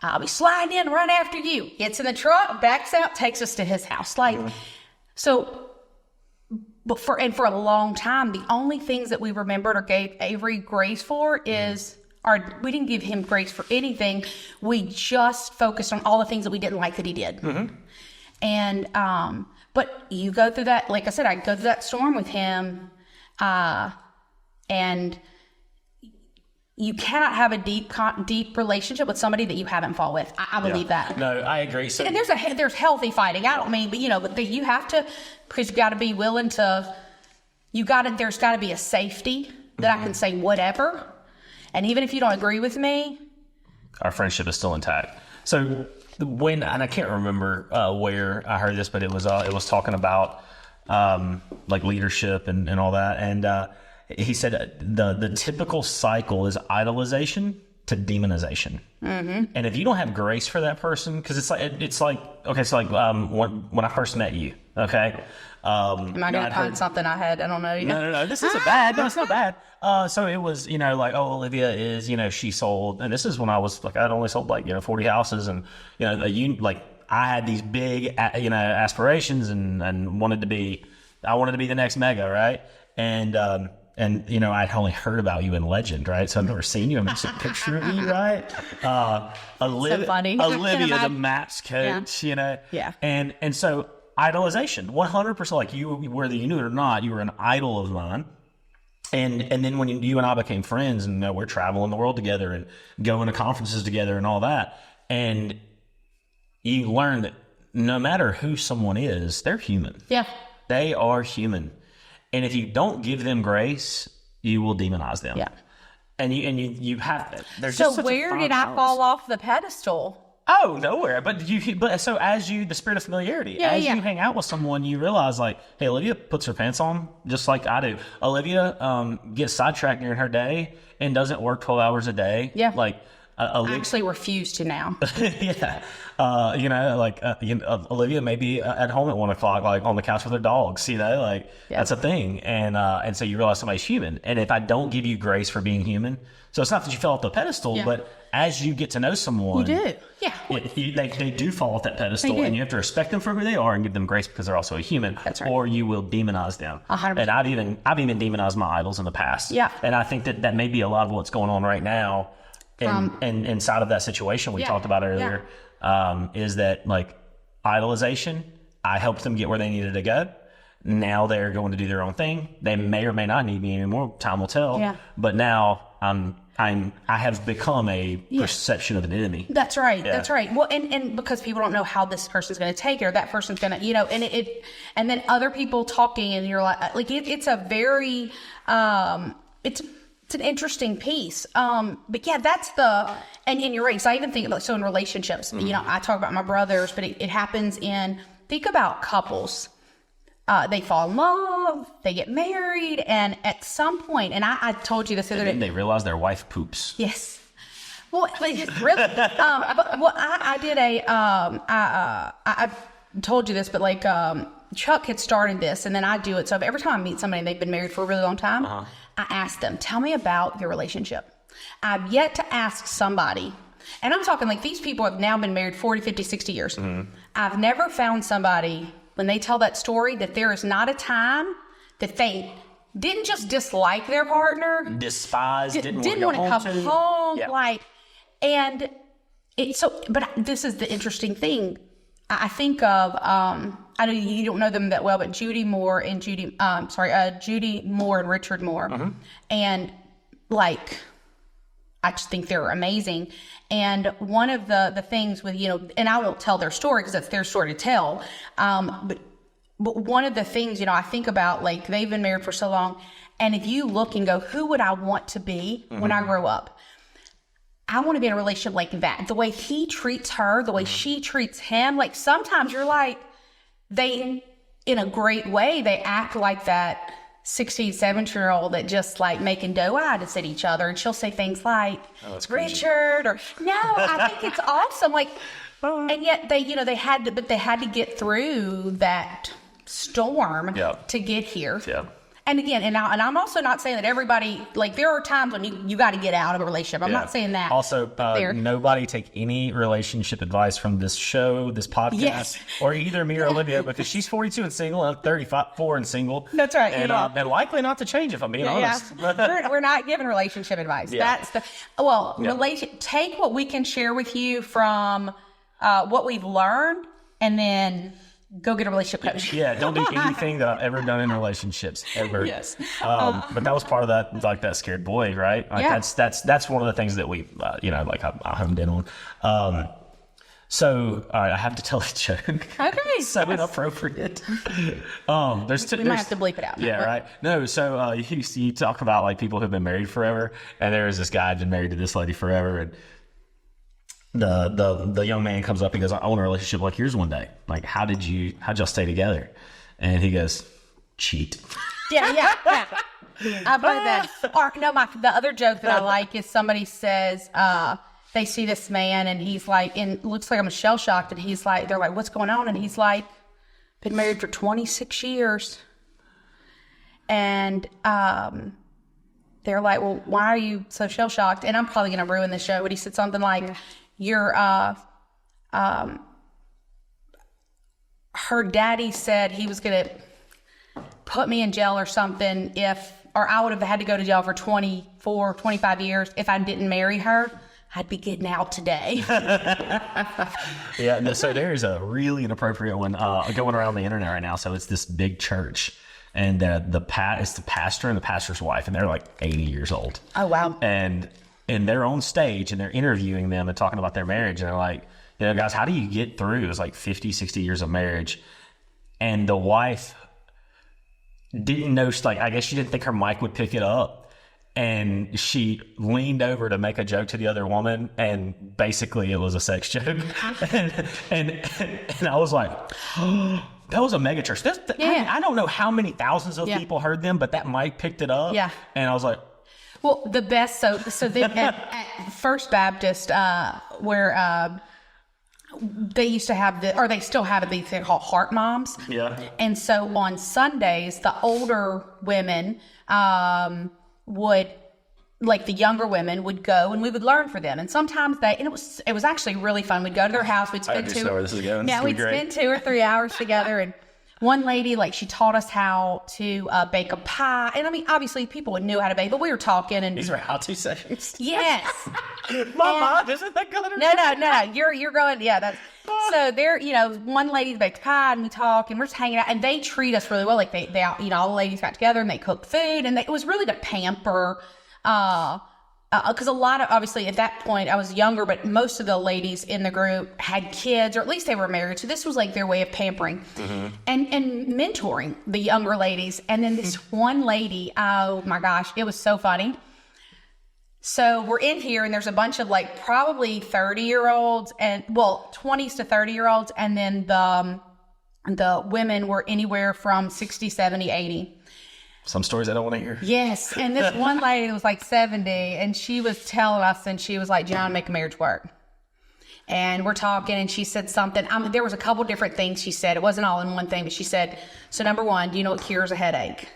"I'll be sliding in right after you." Gets in the truck, backs out, takes us to his house. So, but for a long time, the only things that we remembered or gave Avery grace for is, we didn't give him grace for anything. We just focused on all the things that we didn't like that he did. Mm-hmm. And, but you go through that, like I said, I go through that storm with him, and you cannot have a deep relationship with somebody that you haven't fought with. I believe that. No, I agree. So, and there's healthy fighting. I don't mean, but you have to, because you got to be willing to. There's got to be a safety that I can say whatever, and even if you don't agree with me, our friendship is still intact. So and I can't remember where I heard this, but it was talking about leadership and all that, and. He said the typical cycle is idolization to demonization. Mm-hmm. And if you don't have grace for that person, because when I first met you, okay? Am I going to find something I don't know? No, this isn't bad. No, it's not bad. So it was, Olivia is, she sold, and this is when I was I'd only sold 40 houses, and, I had these big, aspirations and wanted to be the next mega, right? And I'd only heard about you in legend, right? So I've never seen you. I've never seen a picture of you, right? So funny. Olivia, the maps coach, Yeah. And so idolization, 100%. You, whether you knew it or not, you were an idol of mine. And then when you and I became friends, and we're traveling the world together and going to conferences together and all that, and you learn that no matter who someone is, they're human. Yeah. They are human. And if you don't give them grace, you will demonize them. Yeah. And you have there's so just such where did I fall off the pedestal? Oh, nowhere. But so as the spirit of familiarity, you hang out with someone, you realize hey, Olivia puts her pants on just like I do. Olivia gets sidetracked during her day and doesn't work 12 hours a day. Yeah. I actually refuse to now. Yeah. Olivia may be at home at 1 o'clock, like on the couch with her dogs, that's a thing. And so you realize somebody's human. And if I don't give you grace for being human, so it's not that you fell off the pedestal, but as you get to know someone, You do. Yeah. they do fall off that pedestal, and you have to respect them for who they are and give them grace because they're also a human. That's right. Or you will demonize them. 100%. And I've even demonized my idols in the past. Yeah. And I think that may be a lot of what's going on right now. And inside of that situation we talked about earlier, is that like idolization, I helped them get where they needed to go. Now they're going to do their own thing. They may or may not need me anymore. Time will tell. Yeah. But now I have become a perception of an enemy. That's right. Yeah. That's right. Well, and because people don't know how this person's going to take it, or that person's going to, and then other people talking, and you're like it's a very, it's an interesting piece. But yeah, that's and you're right. So I even think so in relationships, I talk about my brothers, but it happens think about couples. They fall in love, they get married, and at some point, and I told you this the other day. They realize their wife poops. Yes. Well, really. I did I told you this, but Chuck had started this, and then I do it. So every time I meet somebody and they've been married for a really long time, I ask them, tell me about your relationship. I've yet to ask somebody, and I'm talking these people have now been married 40, 50, 60 years. I've never found somebody, when they tell that story, that there is not a time that they didn't just dislike their partner, despised, didn't want to come home, Yeah. But this is the interesting thing. I think of, I know you don't know them that well, but Judy Moore and Richard Moore. And I just think they're amazing. And one of the things with, and I won't tell their story because that's their story to tell. But one of the things, I think about, they've been married for so long. And if you look and go, who would I want to be when I grow up? I want to be in a relationship like that. The way he treats her, the way she treats him. Sometimes you're they, in a great way, they act like that 16, 17-year-old that just making doe eyes at each other. And she'll say things like, Richard, or no, I think it's awesome. And yet they had to get through that storm to get here. Yeah. And again, and I'm also not saying that everybody, there are times when you got to get out of a relationship. I'm not saying that. Also, nobody take any relationship advice from this show, this podcast, or either me or Olivia, because she's 42 and single, and I'm 34 and single. That's right. And likely not to change, if I'm being honest. We're not giving relationship advice. Yeah. Take what we can share with you from what we've learned, and then go get a relationship coach. Yeah, don't do anything that I've ever done in relationships, ever. Yes. But that was part of that, that scared boy, right? That's one of the things that we, I honed in on. So, all right, I have to tell a joke. Okay. So inappropriate. We might have to bleep it out. Yeah, right. No, so you talk about people who've been married forever, and there was this guy who'd been married to this lady forever, and the young man comes up and goes, I want a relationship like yours one day. How'd y'all stay together? And he goes, cheat. Yeah. I've heard that. Or no, the other joke that I like is somebody says, they see this man and he's and looks like I'm shell shocked, and he's they're like, what's going on? And he's been married for 26 years. And they're like, well, why are you so shell shocked? And I'm probably going to ruin the show, but he said something like, her daddy said he was going to put me in jail or something or I would have had to go to jail for 24, 25 years if I didn't marry her. I'd be getting out today. Yeah, so there's a really inappropriate one going around the internet right now. So it's this big church, and it's the pastor and the pastor's wife, and they're 80 years old. Oh, wow. And they're on stage, and they're interviewing them and talking about their marriage, and they're like, guys, how do you get through? It was 50, 60 years of marriage. And the wife didn't know, I guess she didn't think her mic would pick it up. And she leaned over to make a joke to the other woman, and basically it was a sex joke. and I was like, oh, that was a mega church. I don't know how many thousands of people heard them, but that mic picked it up. Yeah. And I was like, Well, the best, so then at First Baptist, where they used to have or they still have these thing called Heart Moms. Yeah. And so on Sundays, the older women would, like the younger women would go and we would learn for them. And sometimes it was actually really fun. We'd go to their house. We'd spend where this is going. Yeah, we'd spend 2 or 3 hours together. And one lady, like, she taught us how to bake a pie. And I mean, obviously people knew how to bake, but we were talking and These are how-to sessions. yes. My mom isn't that good. No. You're going, yeah, that's, so there, one lady's baked pie and we talk and we're just hanging out and they treat us really well. Like they all the ladies got together and they cooked food and it was really to pamper, because a lot of, obviously at that point I was younger, but most of the ladies in the group had kids, or at least they were married. So this was like their way of pampering and mentoring the younger ladies. And then this one lady, oh my gosh, it was so funny. So we're in here and there's a bunch of like probably 30-year-olds and 20s to 30-year-olds. And then the women were anywhere from 60, 70, 80. Some stories I don't want to hear. Yes. And this one lady was like 70 and she was telling us and she was like, John, make a marriage work. And we're talking and she said something. There was a couple different things she said. It wasn't all in one thing, but she said, so number one, do you know what cures a headache?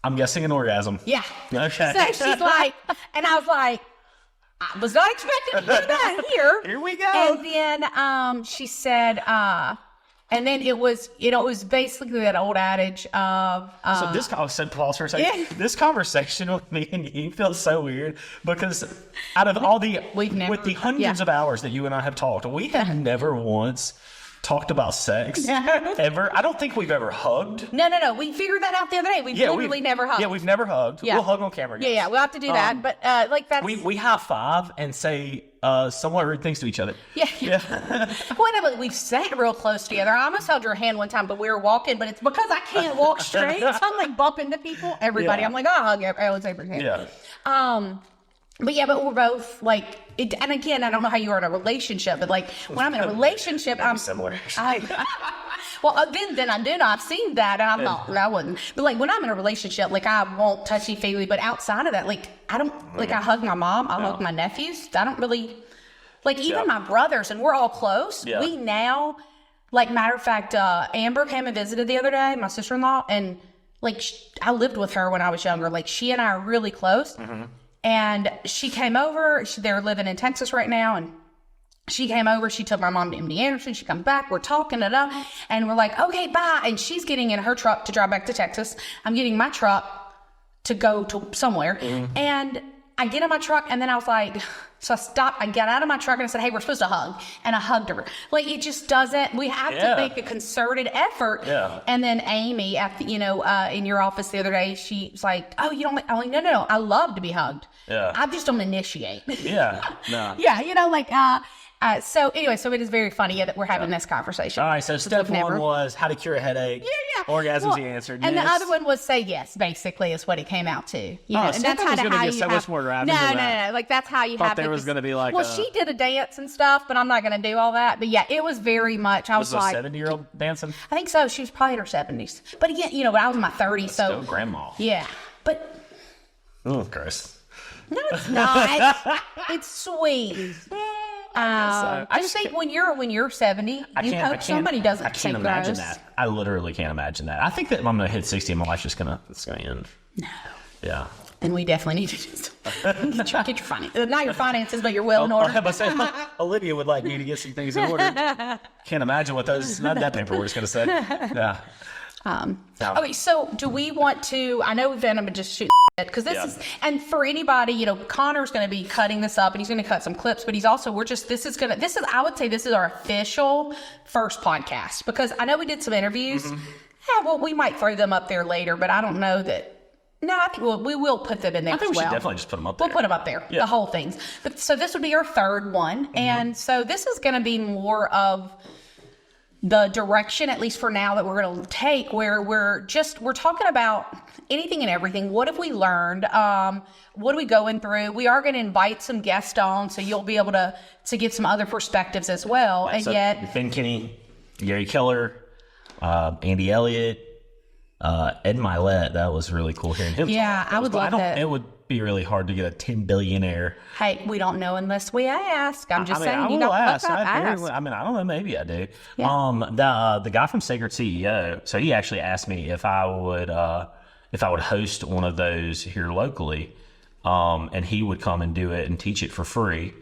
I'm guessing an orgasm. Yeah. Okay. So she's like, and I was like, I was not expecting to hear that here. Here we go. And then she said, and then it was basically that old adage of. So this, pause for a second. Yeah. This conversation with me and you feels so weird because out of all the, with the hundreds of hours that you and I have talked, we have never once talked about sex ever. I don't think we've ever hugged. No. We figured that out the other day. We've literally never hugged. Yeah, we've never hugged. Yeah. We'll hug on camera. Guys. Yeah, we'll have to do that. But like that's we high five and say somewhat rude things to each other. Yeah. Well, no, but we've sat real close together. I almost held your hand one time, but we were walking. But it's because I can't walk straight, so I'm like bumping into people. Everybody, Yeah. I'm like, I'll hug Abraham's hand. Yeah. But we're both like, and again, I don't know how you are in a relationship, but like when I'm in a relationship, I'm similar. Then I do know. I've seen that, and I'm not. I wouldn't. But like when I'm in a relationship, like I won't touchy feely. But outside of that, like I don't like. I hug my mom. I hug my nephews. I don't really like even my brothers, and we're all close. Yeah. We now, like matter of fact, Amber came and visited the other day, my sister-in-law, and like I lived with her when I was younger. Like she and I are really close. Mm-hmm. And she came over. They're living in Texas right now, and she came over. She took my mom to MD Anderson. She comes back. We're talking it up, and we're like, okay, bye. And she's getting in her truck to drive back to Texas. I'm getting my truck to go to somewhere, and I get in my truck, and then I was like, so I stopped. I got out of my truck and I said, hey, we're supposed to hug, and I hugged her. Like it just doesn't. We have to make a concerted effort. Yeah. And then Amy, at the, in your office the other day, she's like, oh, you don't. I'm like, no. I love to be hugged. Yeah. I just don't initiate. Yeah. No. Yeah. So anyway, so it is very funny that we're having this conversation. All right. So step one was how to cure a headache. Yeah. Orgasm's the answer. And Next. the other one was say yes, basically, is what it came out to. And that's how you get so much more rapid. No. Like that's how you have. There was going to be like. Well, she did a dance and stuff, but I'm not going to do all that. But yeah, it was very much. I was like, a 70-year-old dancing. I think so. She was probably in her 70s. But again, but I was in my 30s, so Still grandma. Yeah, but. Oh, gross. No, it's not. It's sweet. I just think when you're 70, somebody doesn't. I can't imagine that. I literally can't imagine that. I think that I'm gonna hit 60 and my life's just gonna end. No. Yeah. And we definitely need to just get your finances, not your finances, but your will in order. I say, Olivia would like you to get some things in order. Can't imagine what that paperwork's gonna say. Yeah. Okay, so do we want to? I know Venom would just shoot because this is, and for anybody, Connor's going to be cutting this up and he's going to cut some clips, but he's also, I would say this is our official first podcast because I know we did some interviews. Mm-hmm. Yeah, well, we might throw them up there later, but I don't know that. No, I think we will put them in there. I think we should definitely just put them up there. We'll put them up there, the whole things. But so this would be our third one, and so this is going to be more of the direction, at least for now, that we're going to take, where we're talking about anything and everything. What have we learned? What are we going through? We are going to invite some guests on, so you'll be able to get some other perspectives as well. And so yet, Ben Kinney, Gary Keller, Andy Elliott, Ed Milet, that was really cool hearing him. Yeah, I would love that. It would be really hard to get a 10 billionaire. Hey, we don't know unless we ask. I'm just saying. I You will got ask. ask. I don't know. Maybe I do. Yeah. The guy from Sacred CEO. So he actually asked me if I would host one of those here locally, and he would come and do it and teach it for free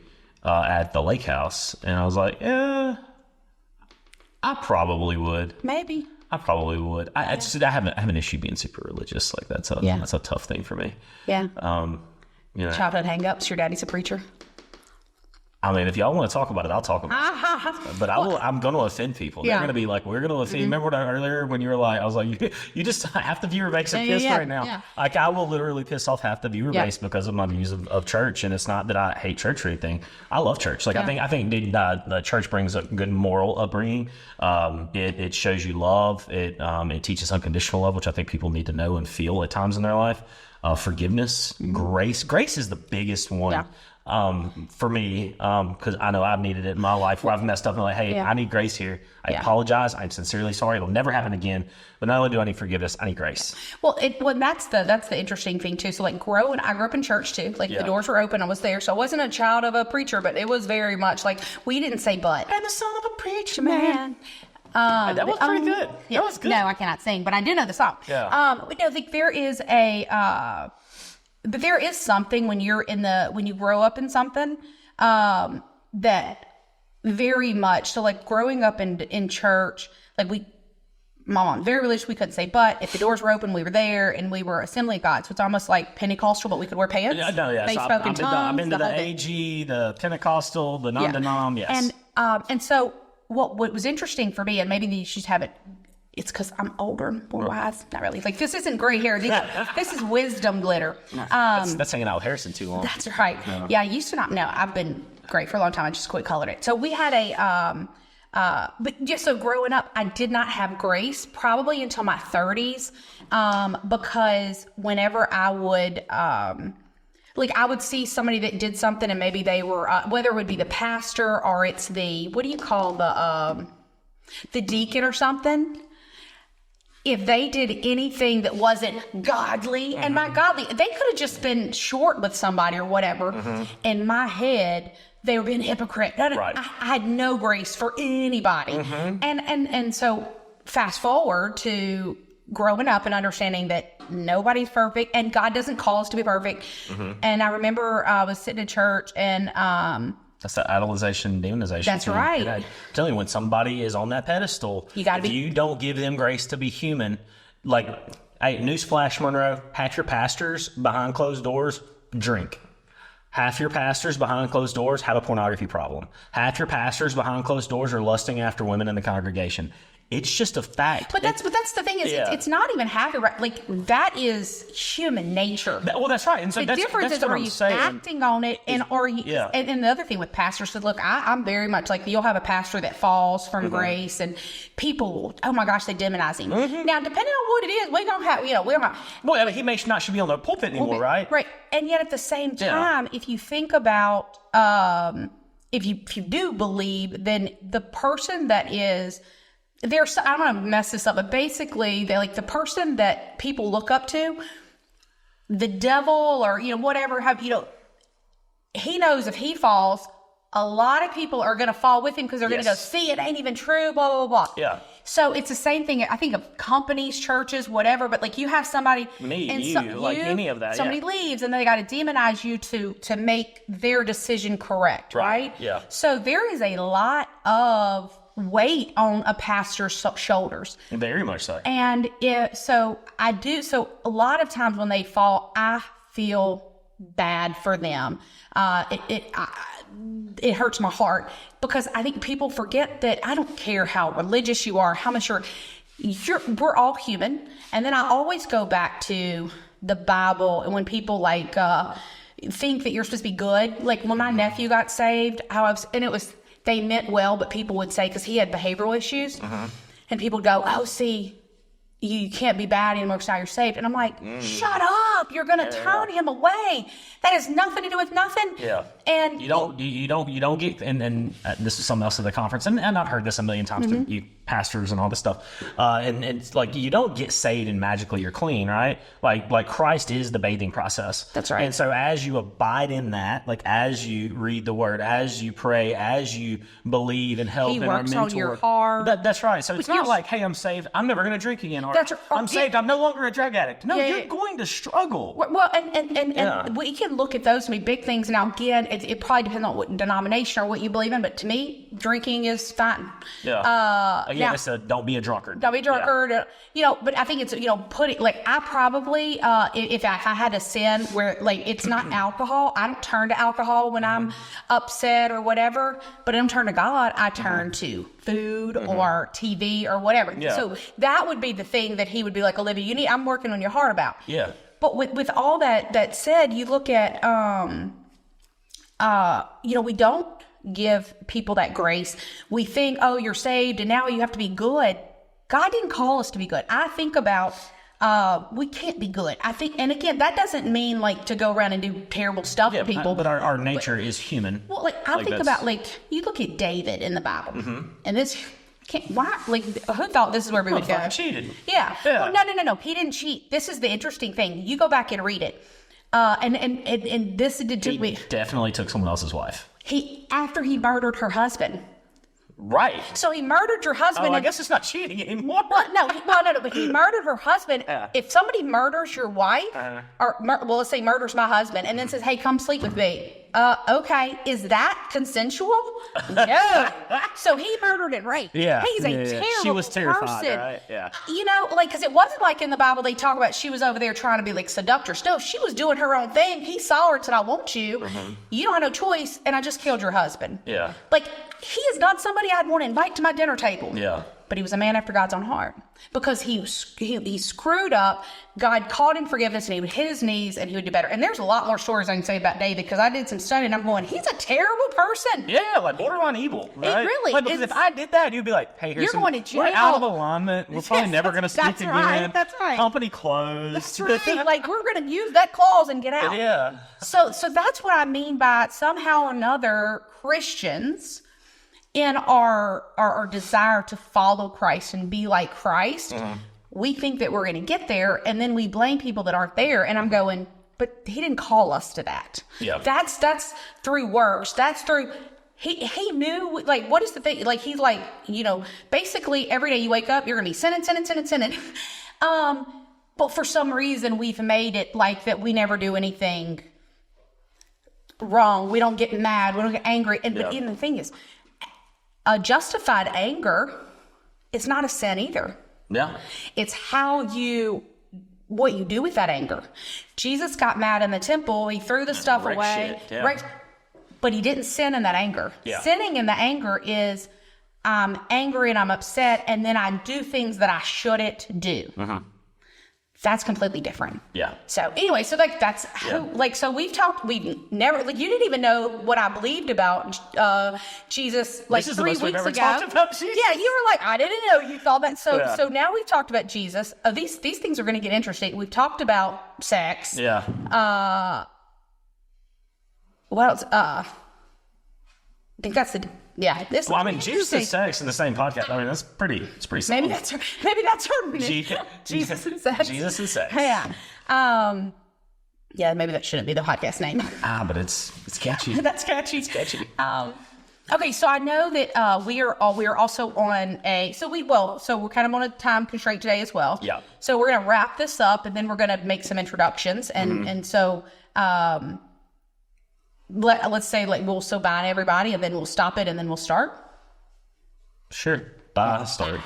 at the lake house. And I was like, I probably would. Maybe. I probably would. I have an issue being super religious. Like that's a tough thing for me. Yeah. Childhood hang-ups. Your daddy's a preacher. I mean, if y'all want to talk about it, I'll talk about it. But I'm going to offend people. They're going to be like, we're going to offend. Remember what earlier when you were like, I was like, you just half the viewer base are pissed right now. Yeah. Like I will literally piss off half the viewer base because of my views of church. And it's not that I hate church or anything. I love church. Like I think the church brings a good moral upbringing. It shows you love. It teaches unconditional love, which I think people need to know and feel at times in their life. Forgiveness, grace. Grace is the biggest one. Yeah. For me, because I know I've needed it in my life where I've messed up and like, hey, I need grace here. I apologize. I'm sincerely sorry. It'll never happen again. But not only do I need forgiveness, I need grace. Well, that's the interesting thing too. So like I grew up in church too. Like the doors were open. I was there. So I wasn't a child of a preacher, but it was very much like we didn't say but. I'm the son of a preacher man. That was pretty good. Yeah. That was good. No, I cannot sing, but I do know the song. Yeah. But no, like there is but there is something when you grow up in something, that very much, so like growing up in church, like my mom, very religious, we couldn't say but. If the doors were open, we were there, and we were Assembly of God. So it's almost like Pentecostal, but we could wear pants. They spoke in tongues. I've been to the AG, the Pentecostal, the non-denom, yes. And so what was interesting for me, and maybe you should have it, it's because I'm older, more wise. Not really. Like, this isn't gray hair. This is wisdom glitter. That's hanging out with Harrison too long. That's right. No. Yeah, I used to not know. I've been gray for a long time. I just quit colored it. So we had so growing up, I did not have grace probably until my 30s, because whenever I would, I would see somebody that did something and maybe they were, whether it would be the pastor or it's what do you call the deacon or something? If they did anything that wasn't godly, and by godly, they could have just been short with somebody or whatever. In my head, they were being hypocrite. I had no grace for anybody. And so fast forward to growing up and understanding that nobody's perfect and God doesn't call us to be perfect. And I remember I was sitting in church and that's the idolization, demonization. That's right. And I'm telling you, when somebody is on that pedestal, you don't give them grace to be human, like, hey, newsflash, Monroe, half your pastors behind closed doors drink. Half your pastors behind closed doors have a pornography problem. Half your pastors behind closed doors are lusting after women in the congregation. It's just a fact. But that's the thing is, it's not even half right. Like, that is human nature. That's right. And so the difference is, are you acting on it, and are you? Yeah. And the other thing with pastors is, look, I'm very much like, you'll have a pastor that falls from grace, and people, oh my gosh, they demonize him. Now, depending on what it is, we're gonna have, we're gonna. Well, I mean, he may not should be on the pulpit anymore, right? Right. And yet, at the same time, if you think about, if you do believe, then the person that is. I don't want to mess this up, but basically, the person that people look up to, the devil or, whatever, he knows if he falls, a lot of people are going to fall with him because they're going to go, see, it ain't even true, blah, blah, blah. Yeah. So it's the same thing, I think, of companies, churches, whatever, but you have somebody. Any of that. Somebody leaves and they got to demonize you to make their decision correct, right? Yeah. So there is a lot of weight on a pastor's shoulders. Very much so. And so a lot of times when they fall, I feel bad for them. It hurts my heart because I think people forget that I don't care how religious you are, how much we're all human. And then I always go back to the Bible, and when people think that you're supposed to be good, like when my nephew got saved, they meant well, but people would say, because he had behavioral issues, and people would go, oh, see, you can't be bad anymore because now you're saved. And I'm like, shut up. You're going to turn him away. That has nothing to do with nothing. Yeah. And you don't get, and this is something else at the conference, and I've heard this a million times to you pastors and all this stuff. And it's like, you don't get saved and magically you're clean, right? Like Christ is the bathing process. That's right. And so as you abide in that, like as you read the word, as you pray, as you believe and help He in our works mentor. on your heart. That's right. So it's But not like, hey, I'm saved, I'm never going to drink again. Or That's right. I'm saved, I'm no longer a drug addict. No, Yeah, you're yeah. going to struggle. Well, and we can look at those to be big things. Now, again, it probably depends on what denomination or what you believe in, but to me, drinking is fine. Yeah. Again, now, it's a don't be a drunkard. don't be a drunkard, but I think it's, put it, like, I probably, if I had a sin where, like, it's not alcohol, I don't turn to alcohol when I'm upset or whatever, but I'm turning to God, I turn to food or TV or whatever. Yeah. So that would be the thing that he would be like, Olivia, I'm working on your heart about. Yeah. But with all that said, you look at, we don't give people that grace. We think, oh, you're saved and now you have to be good. God didn't call us to be good. I think about, we can't be good. I think, and again, that doesn't mean like to go around and do terrible stuff to people. But our nature is human. Well, I think about, you look at David in the Bible, and this, who thought this is where we would go? Cheated. Yeah. Yeah. Well, no. He didn't cheat. This is the interesting thing. You go back and read it. And this did took me. Definitely took someone else's wife. After he murdered her husband. Right. So he murdered your husband. Oh, I guess it's not cheating anymore. Well, no, but he murdered her husband. If somebody murders your wife, let's say murders my husband, and then says, "Hey, come sleep with me." Okay, is that consensual? No. So he murdered and raped. Yeah. He's a terrible She was terrified, person. right? Yeah. Because it wasn't like in the Bible they talk about she was over there trying to be like seductress. No, she was doing her own thing. He saw her and said, "I want you. You don't have no choice, and I just killed your husband." Yeah. Like, he is not somebody I'd want to invite to my dinner table. Yeah. But he was a man after God's own heart because he screwed up. God called him forgiveness, and he would hit his knees, and he would do better. And there's a lot more stories I can say about David because I did some study, and I'm going, he's a terrible person. Yeah, like borderline evil. Right? really Like, because if I did that, you'd be like, "Hey, here's You're going to jail. We're out of alignment. We're probably never going to speak That's again. right, that's right. Company closed." That's right. Like, we're going to use that clause and get out. Yeah. So that's what I mean by somehow or another Christians in our desire to follow Christ and be like Christ, we think that we're going to get there, and then we blame people that aren't there. And I'm going, but he didn't call us to that. Yeah. That's through works. That's through. He knew, like, what is the thing? Like, he's like, basically every day you wake up, you're going to be sinning. But for some reason, we've made it like that we never do anything wrong. We don't get mad. We don't get angry. But even the thing is, a justified anger is not a sin either. Yeah. It's what you do with that anger. Jesus got mad in the temple. He threw the stuff away. Shit, yeah. But he didn't sin in that anger. Yeah. Sinning in the anger is I'm angry and I'm upset, and then I do things that I shouldn't do. That's completely different. Yeah. So anyway, so that's so we've never, you didn't even know what I believed about Jesus like This is the 3 most we've weeks ever ago. talked about Jesus. Yeah, you were like, I didn't know you thought that. So Yeah. so now we've talked about Jesus. These things are going to get interesting. We've talked about sex. Yeah. What else? I think that's this. Well, I mean, Jesus and sex in the same podcast. I mean, it's pretty solid. Maybe that's her. Jesus and sex. Jesus and sex. Yeah. Maybe that shouldn't be the podcast name. But it's catchy. That's catchy. It's catchy. Okay, so I know that we are also on we're kind of on a time constraint today as well. Yeah. So we're gonna wrap this up, and then we're gonna make some introductions, and so let's say we'll so bye to everybody, and then we'll stop it, and then we'll start. Sure. Bye. Start.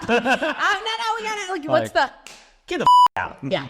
No, we gotta. What's the? Get the out. Yeah.